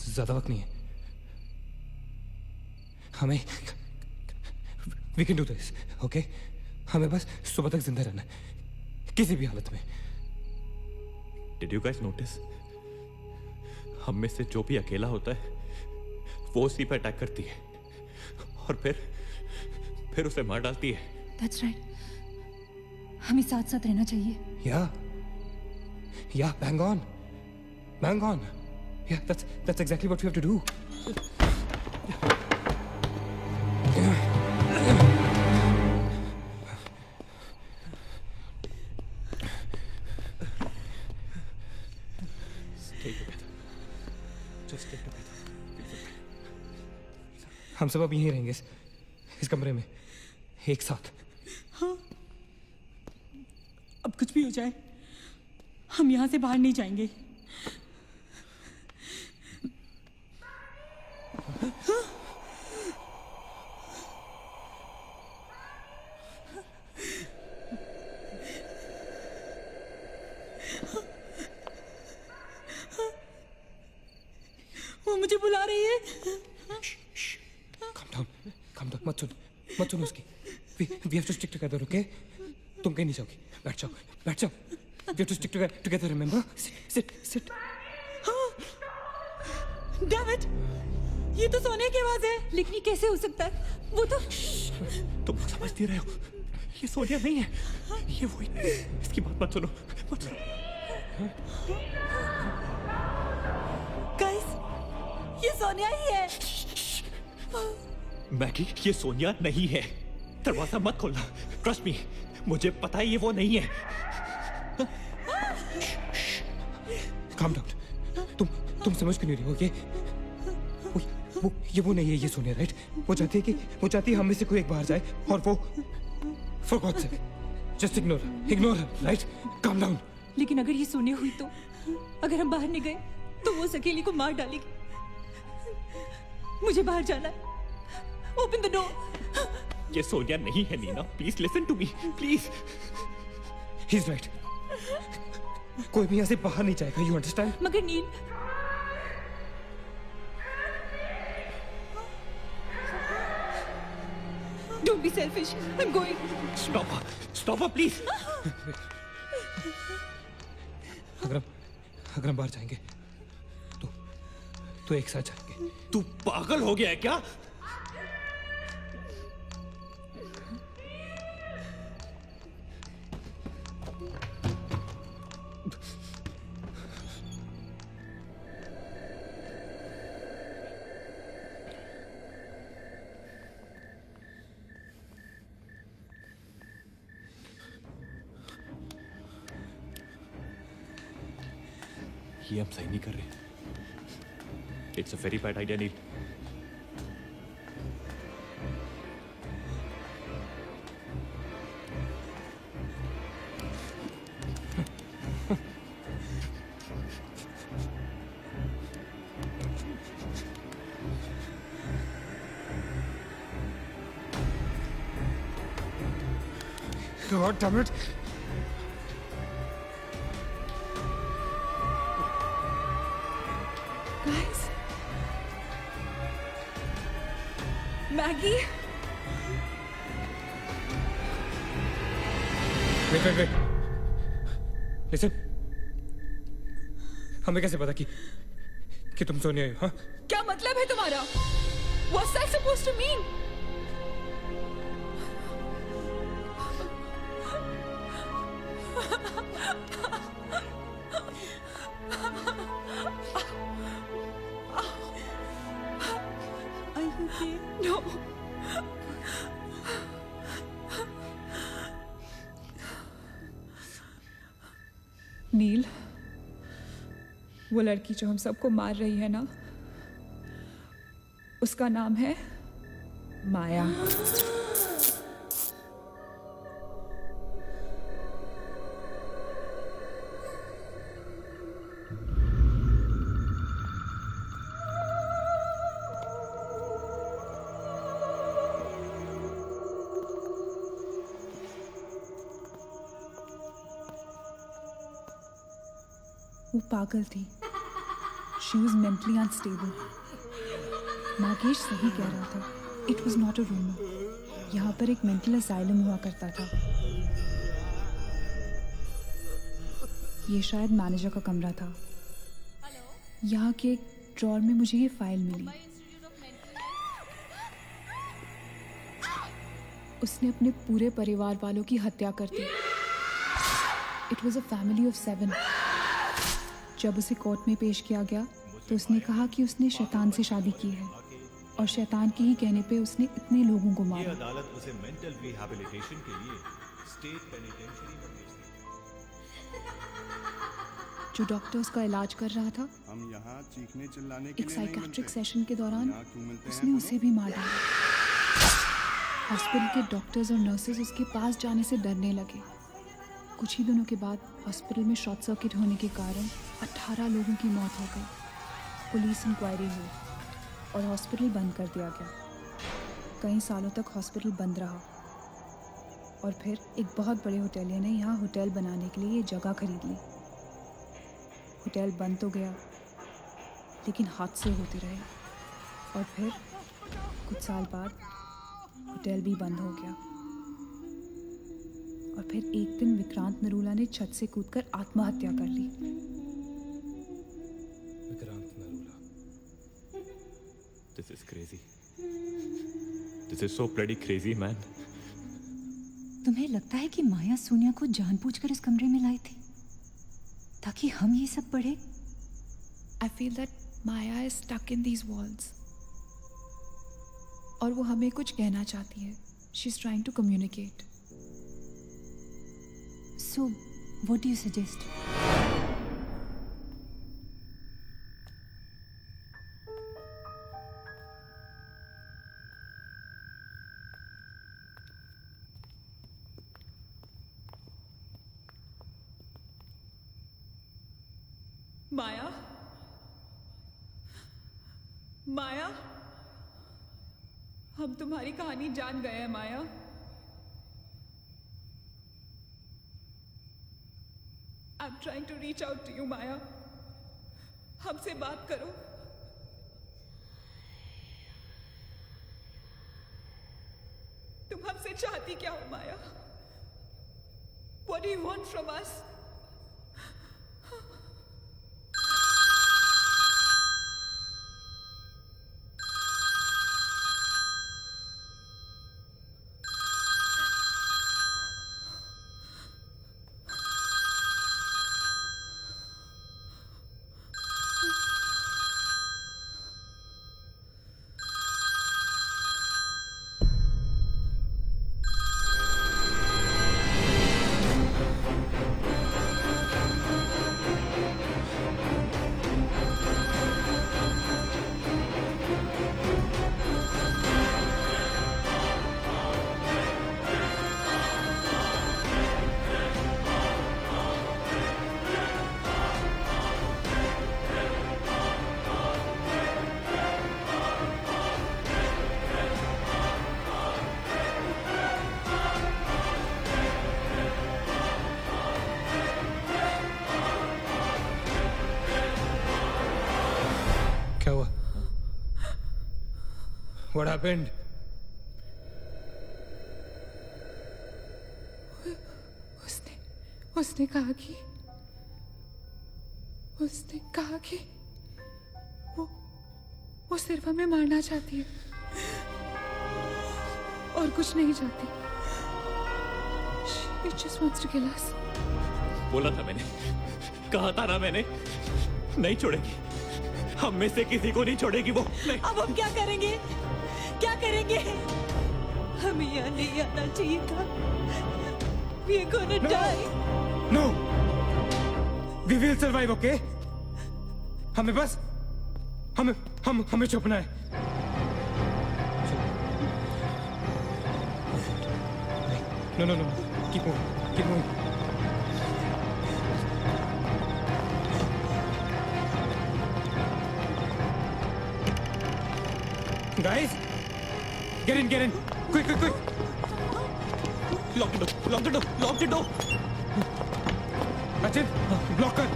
ज्यादा वक्त नहीं है। हमें we can do this, okay? हमें बस सुबह तक जिंदा रहना है, किसी भी हालत में। Did you guys notice? हम में से जो भी अकेला होता है वो उसी पर अटैक करती है और फिर उसे मार डालती है। That's right. हमें साथ साथ रहना चाहिए। Yeah, bang on. Yeah, that's exactly what we have to do. Stay together. Just stay together. हम सब अब यहीं रहेंगे इस कमरे में एक साथ। हाँ, अब कुछ भी हो जाए हम यहाँ से बाहर नहीं जाएंगे। वो मुझे बुला रही है। Calm down, मत सुन उसकी। We have to stick together, okay? तुम कहीं नहीं जाओगी, बैठ जाओ। We have to stick together, remember? Sit. Damn it! ये तो सोने की आवाज है। लेकिन ये कैसे हो सकता है? वो तो तुम समझती रहे हो, ये सोनिया नहीं है, ये वही। इसकी बात मत सुनो। गाइस, ये सोनिया ही है। मैगी, ये सोनिया नहीं है। दरवाजा मत खोलना। ट्रस्ट मी, मुझे पता है ये वो नहीं है। Calm down. तुम समझ क्यों नहीं रही हो? वो नहीं है ये सोनिया, राइट? वो चाहती है हम में से कोई एक बाहर जाए और वो for God's sake, just ignore her, right? Calm down. लेकिन अगर ये सोने हुई तो अगर हम बाहर नहीं गए तो वो उस अकेली को मार डालेगी। मुझे बाहर जाना है। Open the door. ये सोनिया नहीं है Nina, please listen to me, please. He's right. कोई भी यहाँ से बाहर नहीं जाएगा, you understand? मगर नील, don't be selfish. I'm going. Stop her, please. अगर हम बाहर जाएंगे तो एक साथ जाएंगे। तू पागल हो गया है क्या? ये हम सही नहीं कर रहे। It's a very bad idea Neel. God damn it. Guys, Maggie. Wait. Listen. हमें कैसे पता कि तुम सोने आई हो? हाँ? क्या मतलब है तुम्हारा? What's that supposed to mean? Are you okay? No. नील, वो लड़की जो हम सबको मार रही है ना, उसका नाम है माया। वो पागल थी। She was mentally unstable. Nagesh सही कह रहा था, it was not a rumour. यहाँ पर एक मेंटल असाइलम हुआ करता था। ये शायद मैनेजर का कमरा था। यहाँ के एक ड्रॉर में मुझे ये फाइल मिली। उसने अपने पूरे परिवार वालों की हत्या कर दी। It was a family of 7। जब उसे कोर्ट में पेश किया गया तो उसने कहा कि उसने शैतान से शादी की है और शैतान के ही कहने पे उसने इतने लोगों को मारा। अदालत उसे मेंटल रिहैबिलिटेशन के लिए स्टेट पेनिटेंशियरी में भेज दी। जो डॉक्टर उसका इलाज कर रहा था, हम यहाँ चीखने चिल्लाने के एक लिए नहीं साइकेट्रिक मिलते। सेशन के दौरान यहाँ क्यों मिलते हैं उसने उसे भी मार डाला। हॉस्पिटल के डॉक्टर्स और नर्सेज उसके पास जाने से डरने लगे। कुछ ही दिनों के बाद हॉस्पिटल में शॉर्ट सर्किट होने के कारण 18 लोगों की मौत हो गई। पुलिस इंक्वायरी हुई और हॉस्पिटल बंद कर दिया गया। कई सालों तक हॉस्पिटल बंद रहा और फिर एक बहुत बड़े होटलिया ने यहाँ होटल बनाने के लिए ये जगह खरीद ली। होटल बंद तो गया लेकिन हादसे होते रहे और फिर कुछ साल बाद होटल भी बंद हो गया। और फिर एक दिन विक्रांत नरूला ने छत से कूदकर आत्महत्या कर ली। Vikrant Narula. This is crazy. This is so bloody crazy, man. तुम्हें लगता है कि माया सोनिया को जानबूझकर इस कमरे में लाई थी ताकि हम ये सब पढ़े? I feel that Maya is stuck in these walls. और वो हमें कुछ कहना चाहती है। She's trying to communicate. So, what do you suggest? माया, माया, हम तुम्हारी कहानी जान गए हैं माया। I'm trying to reach out to you, माया। हमसे बात करो। तुम हमसे चाहती क्या हो माया? What do you want from us? क्या हुआ? What happened? उसने कहा कि वो सिर्फ हमें मारना चाहती है और कुछ नहीं चाहती। She just wants to kill us. बोला था मैंने, कहा था ना मैंने, नहीं छोड़ेगी। हम में से किसी को नहीं छोड़ेगी वो। नहीं। अब हम क्या करेंगे? क्या करेंगे? हमें यहाँ नहीं आना चाहिए था। We are gonna die. No. We will survive, okay? हमें छुपना है। No. Keep moving. Guys, get in. Quick. Lock the door. Achin, block कर।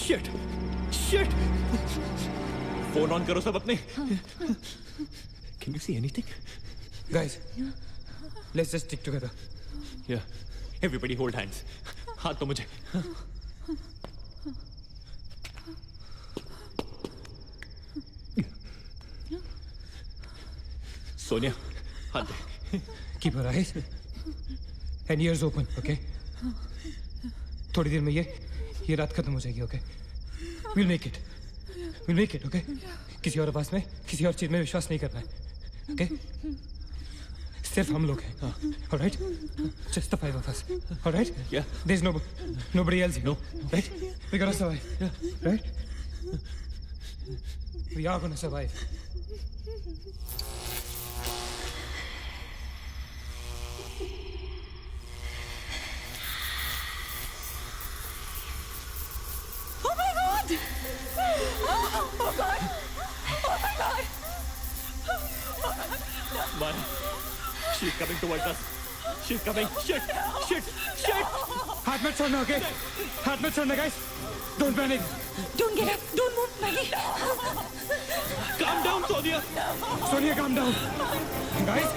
शिट शिट फोन ऑन करो सब अपने can you see anything guys let's just stick together या everybody hold hands हाथ तो मुझे सोनिया हाथ they keep your eyes and years open okay थोड़ी देर में ये रात खत्म हो जाएगी okay will make it okay किसी और आवाज में किसी और चीज में विश्वास नहीं करना है ओके सिर्फ हम लोग हैं alright just the five of us alright Yeah. There is nobody else here. No. Right? We're gonna survive. Right? We are gonna survive. Oh my God! Oh God! Oh my God! Mara, she's coming towards us. She's coming. Shit! Shit! Shit! हाथ मत छोड़ना okay हाथ मत छोड़ना guys don't panic Don't get up! Don't move, Maggie! Calm down, Sonia. Sonia calm down guys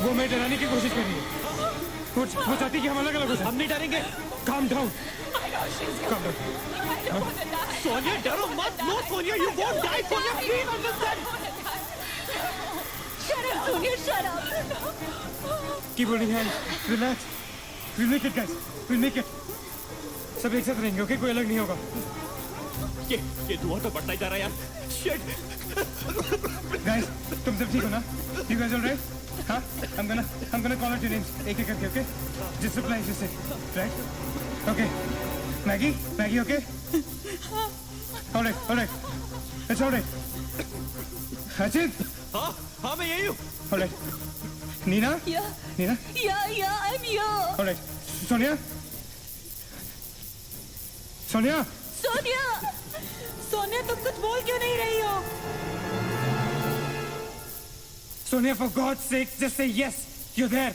वो मैं डराने की कोशिश कर रही है वो चाहती है कि हम अलग अलग हो जाएं हम नहीं डरेंगे. Calm down I know she's calm down I don't want to die. Sonia, डरो मत. No, Sonia, you won't die. Sonia, please understand. Shut up, Sonia! Shut up! Keep holding hand relax will make it guys will make it सब एक साथ रहेंगे okay कोई अलग नहीं होगा ये धुआं तो बढ़ता ही जा रहा है यार. Shit! गाइस तुम सब ठीक हो ना यू गाइस ऑलराइट हाँ I'm gonna call out your names एक एक करके okay just reply just say right okay Maggie okay alright it's alright Ajit हाँ मैं यही हूँ. alright Nina Yeah, Nina yeah, I'm here. alright Sonia Sonia, तुम कुछ बोल क्यों नहीं रही हो? Sonia for God's sake just say yes you're there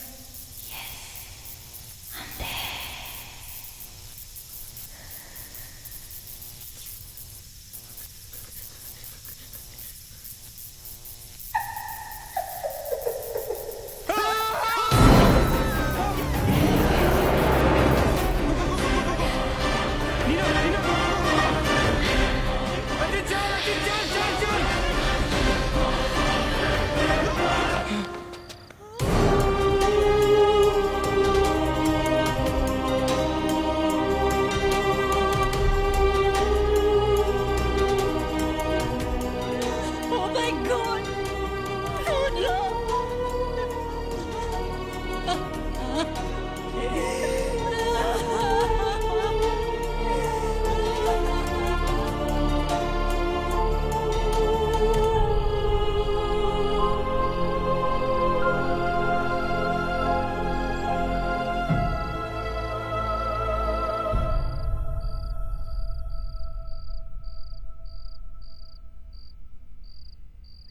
Oh my God!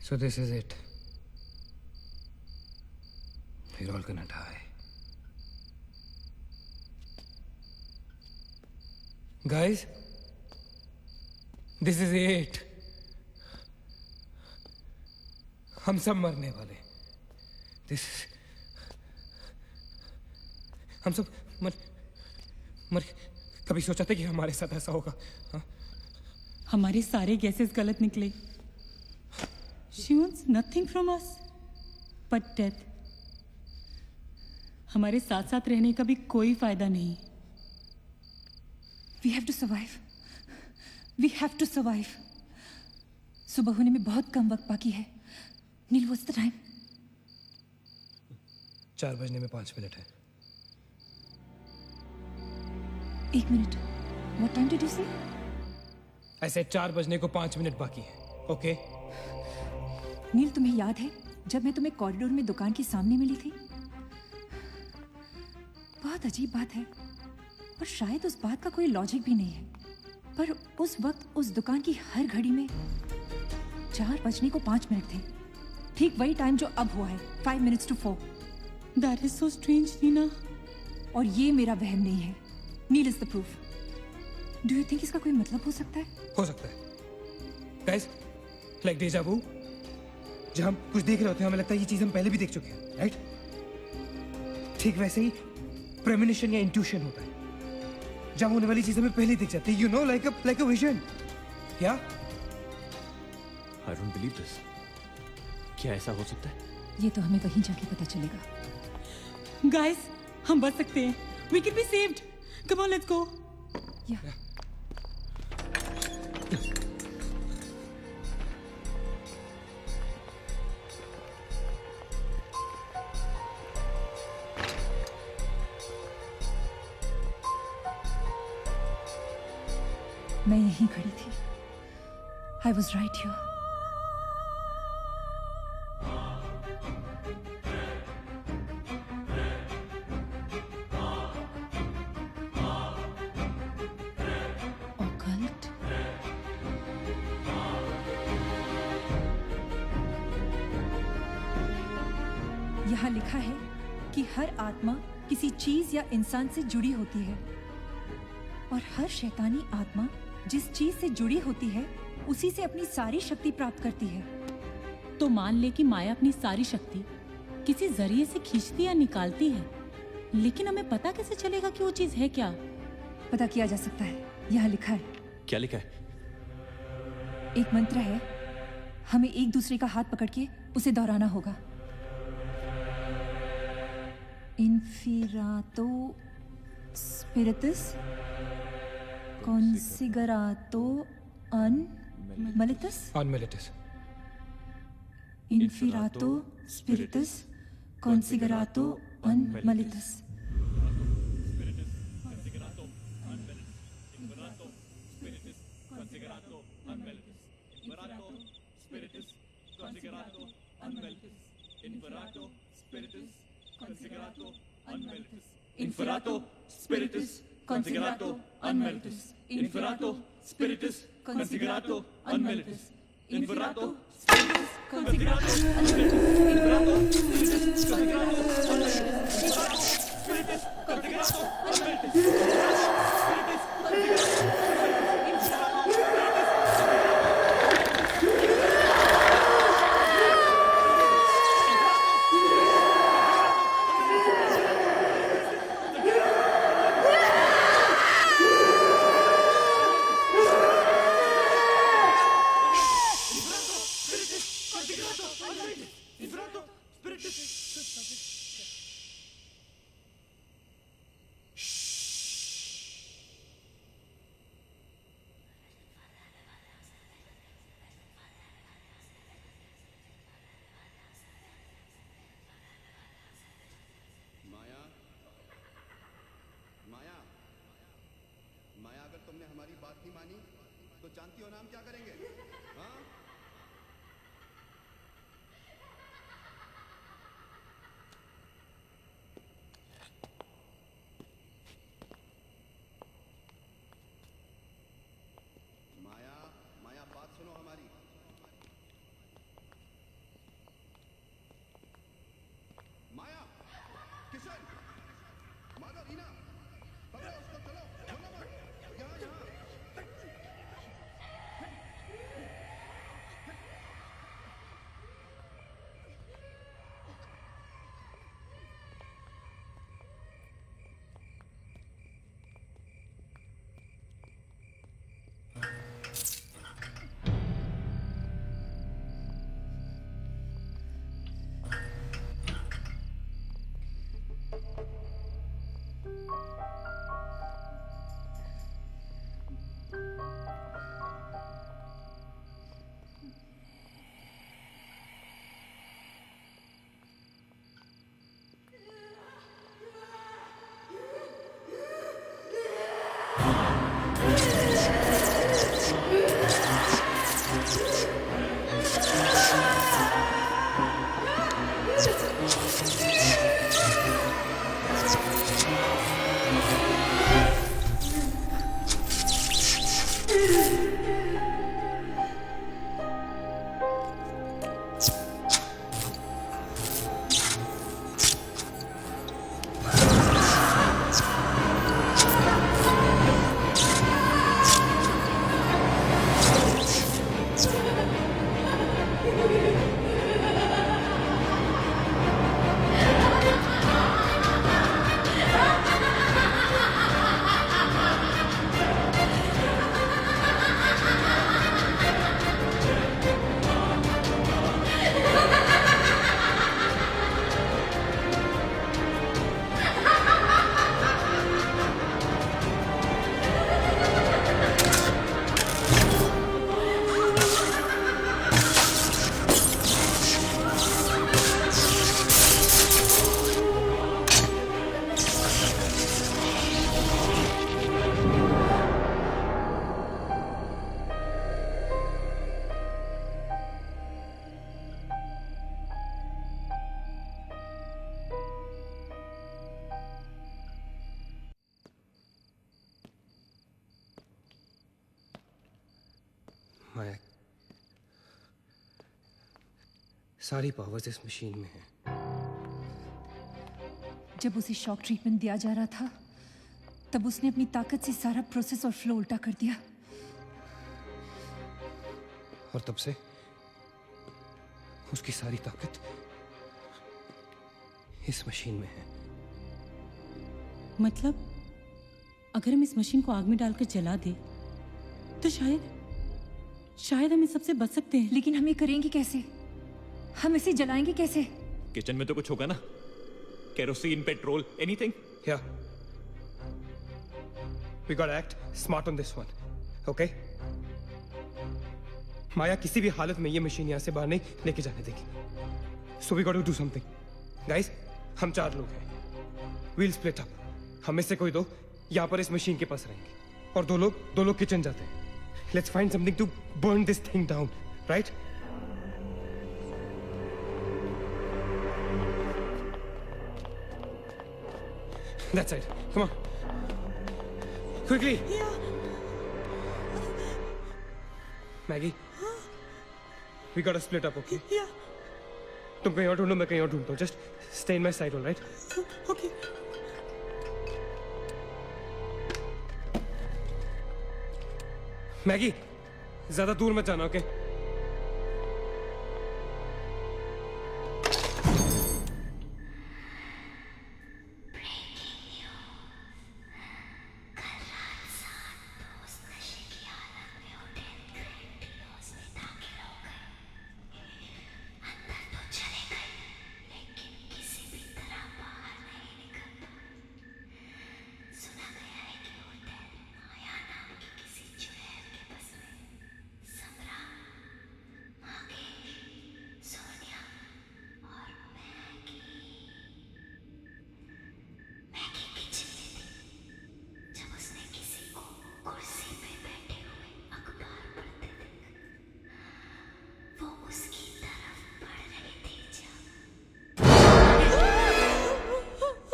So this is it. We're all gonna die. Guys, this is it. हम सब मरने वाले. This हम सब मर कभी सोचा था कि हमारे साथ ऐसा होगा हाँ? हमारे सारे गैसेस गलत निकले. She wants nothing from us but death. हमारे साथ साथ रहने का भी कोई फायदा नहीं. We have to survive. We have to survive. सुबह होने में बहुत कम वक्त बाकी है. नील, what's the time? 4 बजने में 5 मिनट है. 1 minute. What time did you say? ऐसे 4 बजने को 5 मिनट बाकी है. ओके? नील, तुम्हें याद है जब मैं तुम्हें कॉरिडोर में दुकान के सामने मिली थी? बहुत अजीब बात है और शायद उस बात का कोई लॉजिक भी नहीं है, पर उस वक्त उस दुकान की हर घड़ी में 4 बजने को 5 मिनट थे. ठीक वही टाइम जो अब हुआ है, 5 minutes to 4. That is so strange, Neena. और ये मेरा वहम नहीं है. Neel is the proof. Do you think इसका कोई मतलब हो सकता है? हो सकता है गाइस, लाइक डेजा वू, जब हम कुछ देख रहे होते हैं हमें लगता है ये चीज हम पहले भी देख चुके हैं, राइट? ठीक वैसे ही प्रेमोनिशन या इंट्यूशन होता है, जब होने वाली चीज हमें पहले ही दिख जाती है, you know, like a vision. क्या? I don't believe this. क्या ऐसा हो सकता है? ये तो हमें वहीं जाके पता चलेगा। गाइस, हम बच सकते हैं। We can be saved. Come on, let's go. या मैं यहीं खड़ी थी। I was right here. Occult. यहाँ लिखा है कि हर आत्मा किसी चीज या इंसान से जुड़ी होती है और हर शैतानी आत्मा जिस चीज से जुड़ी होती है उसी से अपनी सारी शक्ति प्राप्त करती है। तो मान ले कि माया अपनी सारी शक्ति किसी जरिए से खींचती या निकालती है, लेकिन हमें पता कैसे चलेगा कि वो चीज है क्या? पता किया जा सकता है, यहाँ लिखा है। क्या लिखा है? एक मंत्र है, हमें एक दूसरे का हाथ पकड़ के उसे दोहराना होगा। इन्फिरातो स्पिरिटस कॉन्सिगरातो अनमलिटस। अनमलिटस। इन्फिरातो स्पिरिटस कॉन्सिगरातो अनमलिटस। Inferato spiritus considerato unmeritus. Inferato spiritus considerato unmeritus. Inferato spiritus considerato unmeritus. Inferato spiritus considerato unmeritus. Inferato spiritus considerato unmeritus. Spiritus तुमने हमारी बात नहीं मानी तो जानती हो ना हम क्या करेंगे? हाँ? माया, माया बात सुनो हमारी। माया, किशन, माधव, रीना, पकड़ो उसको, चलो, छोड़ो मत। यहाँ, यहाँ। माया, सारी पावर्स इस मशीन में है। जब उसे शॉक ट्रीटमेंट दिया जा रहा था तब उसने अपनी ताकत से सारा प्रोसेस और फ्लो उल्टा कर दिया। और तब से उसकी सारी ताकत इस मशीन में है। मतलब अगर हम इस मशीन को आग में डालकर जला दे तो शायद हम इस सबसे बच सकते हैं। लेकिन हम ये करेंगे कैसे? हम इसे जलाएंगे कैसे? किचन में तो कुछ होगा ना, kerosene, petrol, anything. Yeah. We gotta act smart on this one, okay? माया किसी भी हालत में ये मशीन यहाँ से बाहर नहीं लेके जाने देगी। So we gotta do something. Guys, हम 4 लोग हैं। We'll split up. हम में से कोई 2 यहाँ पर इस मशीन के पास रहेंगे और 2 लोग किचन जाते हैं। Let's find something to burn this thing down, right? That side. Come on. Quickly. Yeah. Maggie. We gotta split up, okay? Yeah. तुम कहीं और ढूंढो, मैं कहीं और ढूंढता हूँ. Just stay in my side, all right? Okay. Maggie, ज़्यादा दूर मत जाना, okay?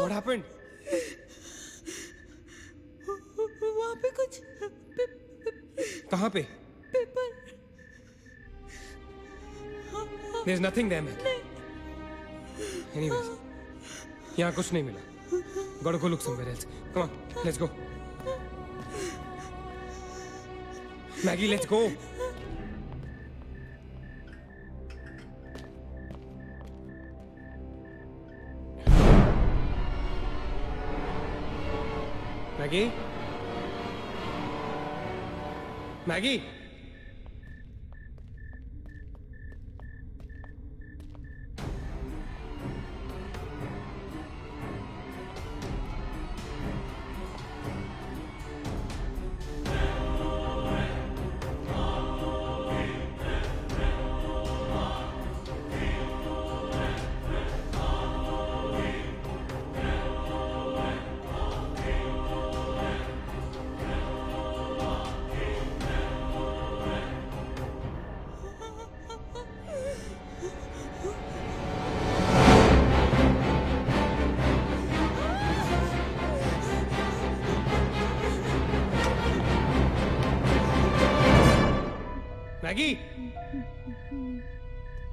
What happened? वहाँ पे कुछ कहाँ पे? Paper. There's nothing there, man. Anyways, यहाँ कुछ नहीं मिला. Gotta go look somewhere else. Come on, let's go. Maggie, let's go. Maggie? Maggie?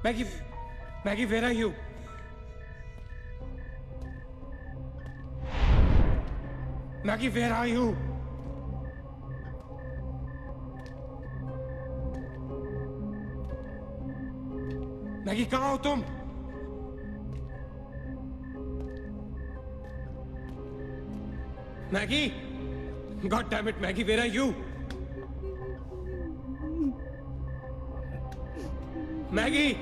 Maggie? Maggie, where are you? Maggie, where are you? Maggie, कहाँ हो तुम? Maggie? God damn it, Maggie, where are you? Maggie!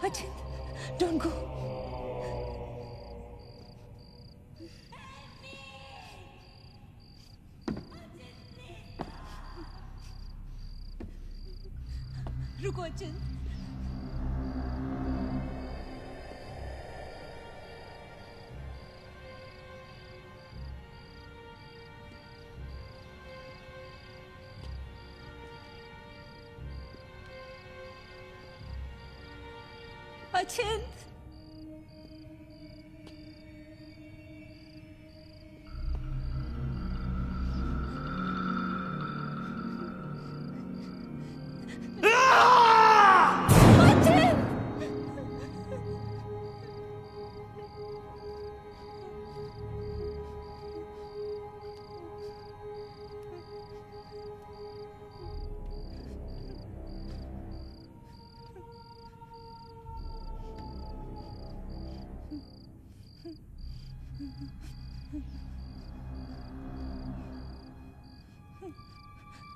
Ajit, don't go. रुको अचिंत। अचिंत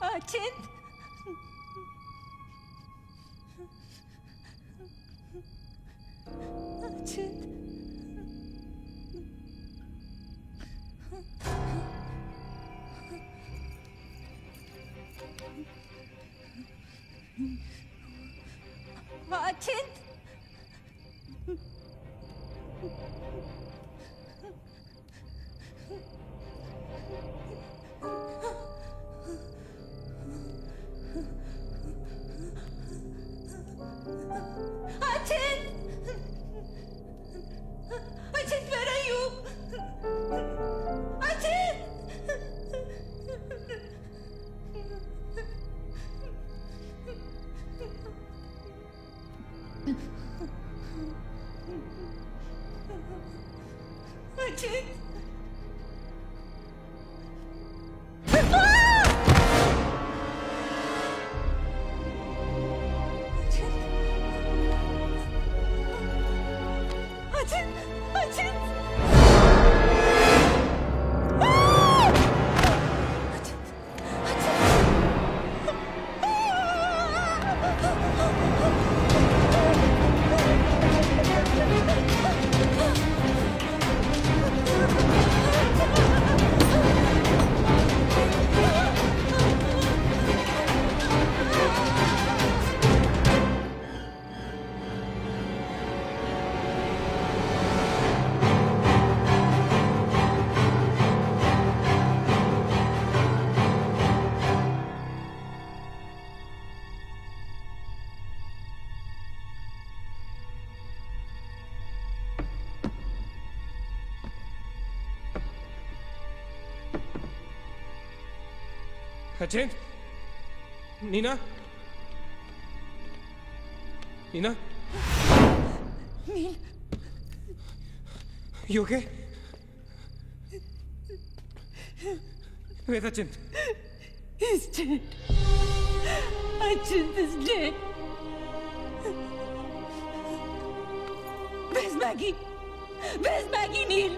अचिंत अचिंत अचिंत Ajit, where are you? Ajit! Ajit! Ajit! Ajit! अचिंत Neena Neena nil You okay? Where's Achint? He's dead. Achint is dead. Where's Maggie? Where's Maggie, Neil?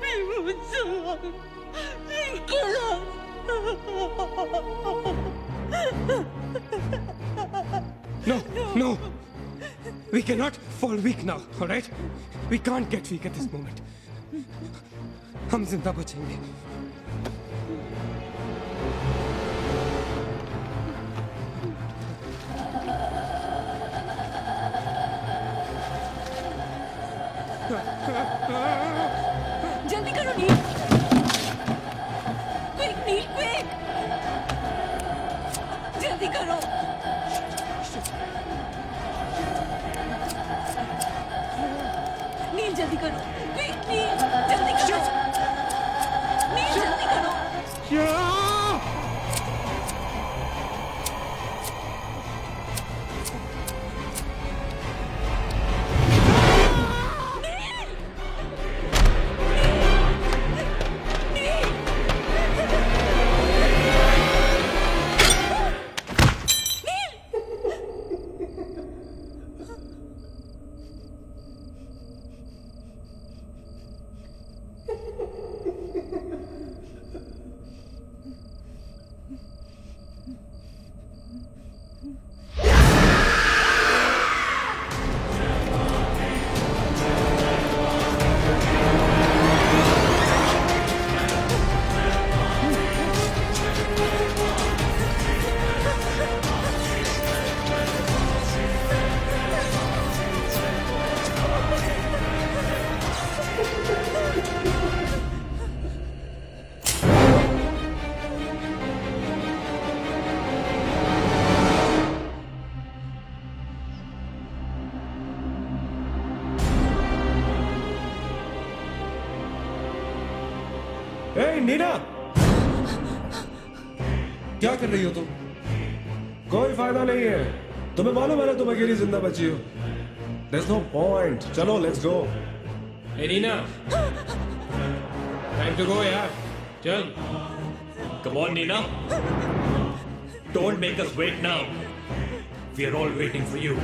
We moved so long. Kill us. No. We cannot fall weak now, all right? We can't get weak at this moment. हम जिंदा बचेंगे. जल्दी करो नील. Quick, Neil, quick. जल्दी करो. नील जल्दी करो. Quick, Neil, जल्दी करो. नील जल्दी करो. ए नीना, क्या कर रही हो तुम? कोई फायदा नहीं है, तुम्हें मालूम है ना तुम अकेली जिंदा बची हो। There's no point. चलो let's go. ए रीना, टाइम टू गो यार, चल। Come on, Nina. Don't make us wait now. We are all waiting for you.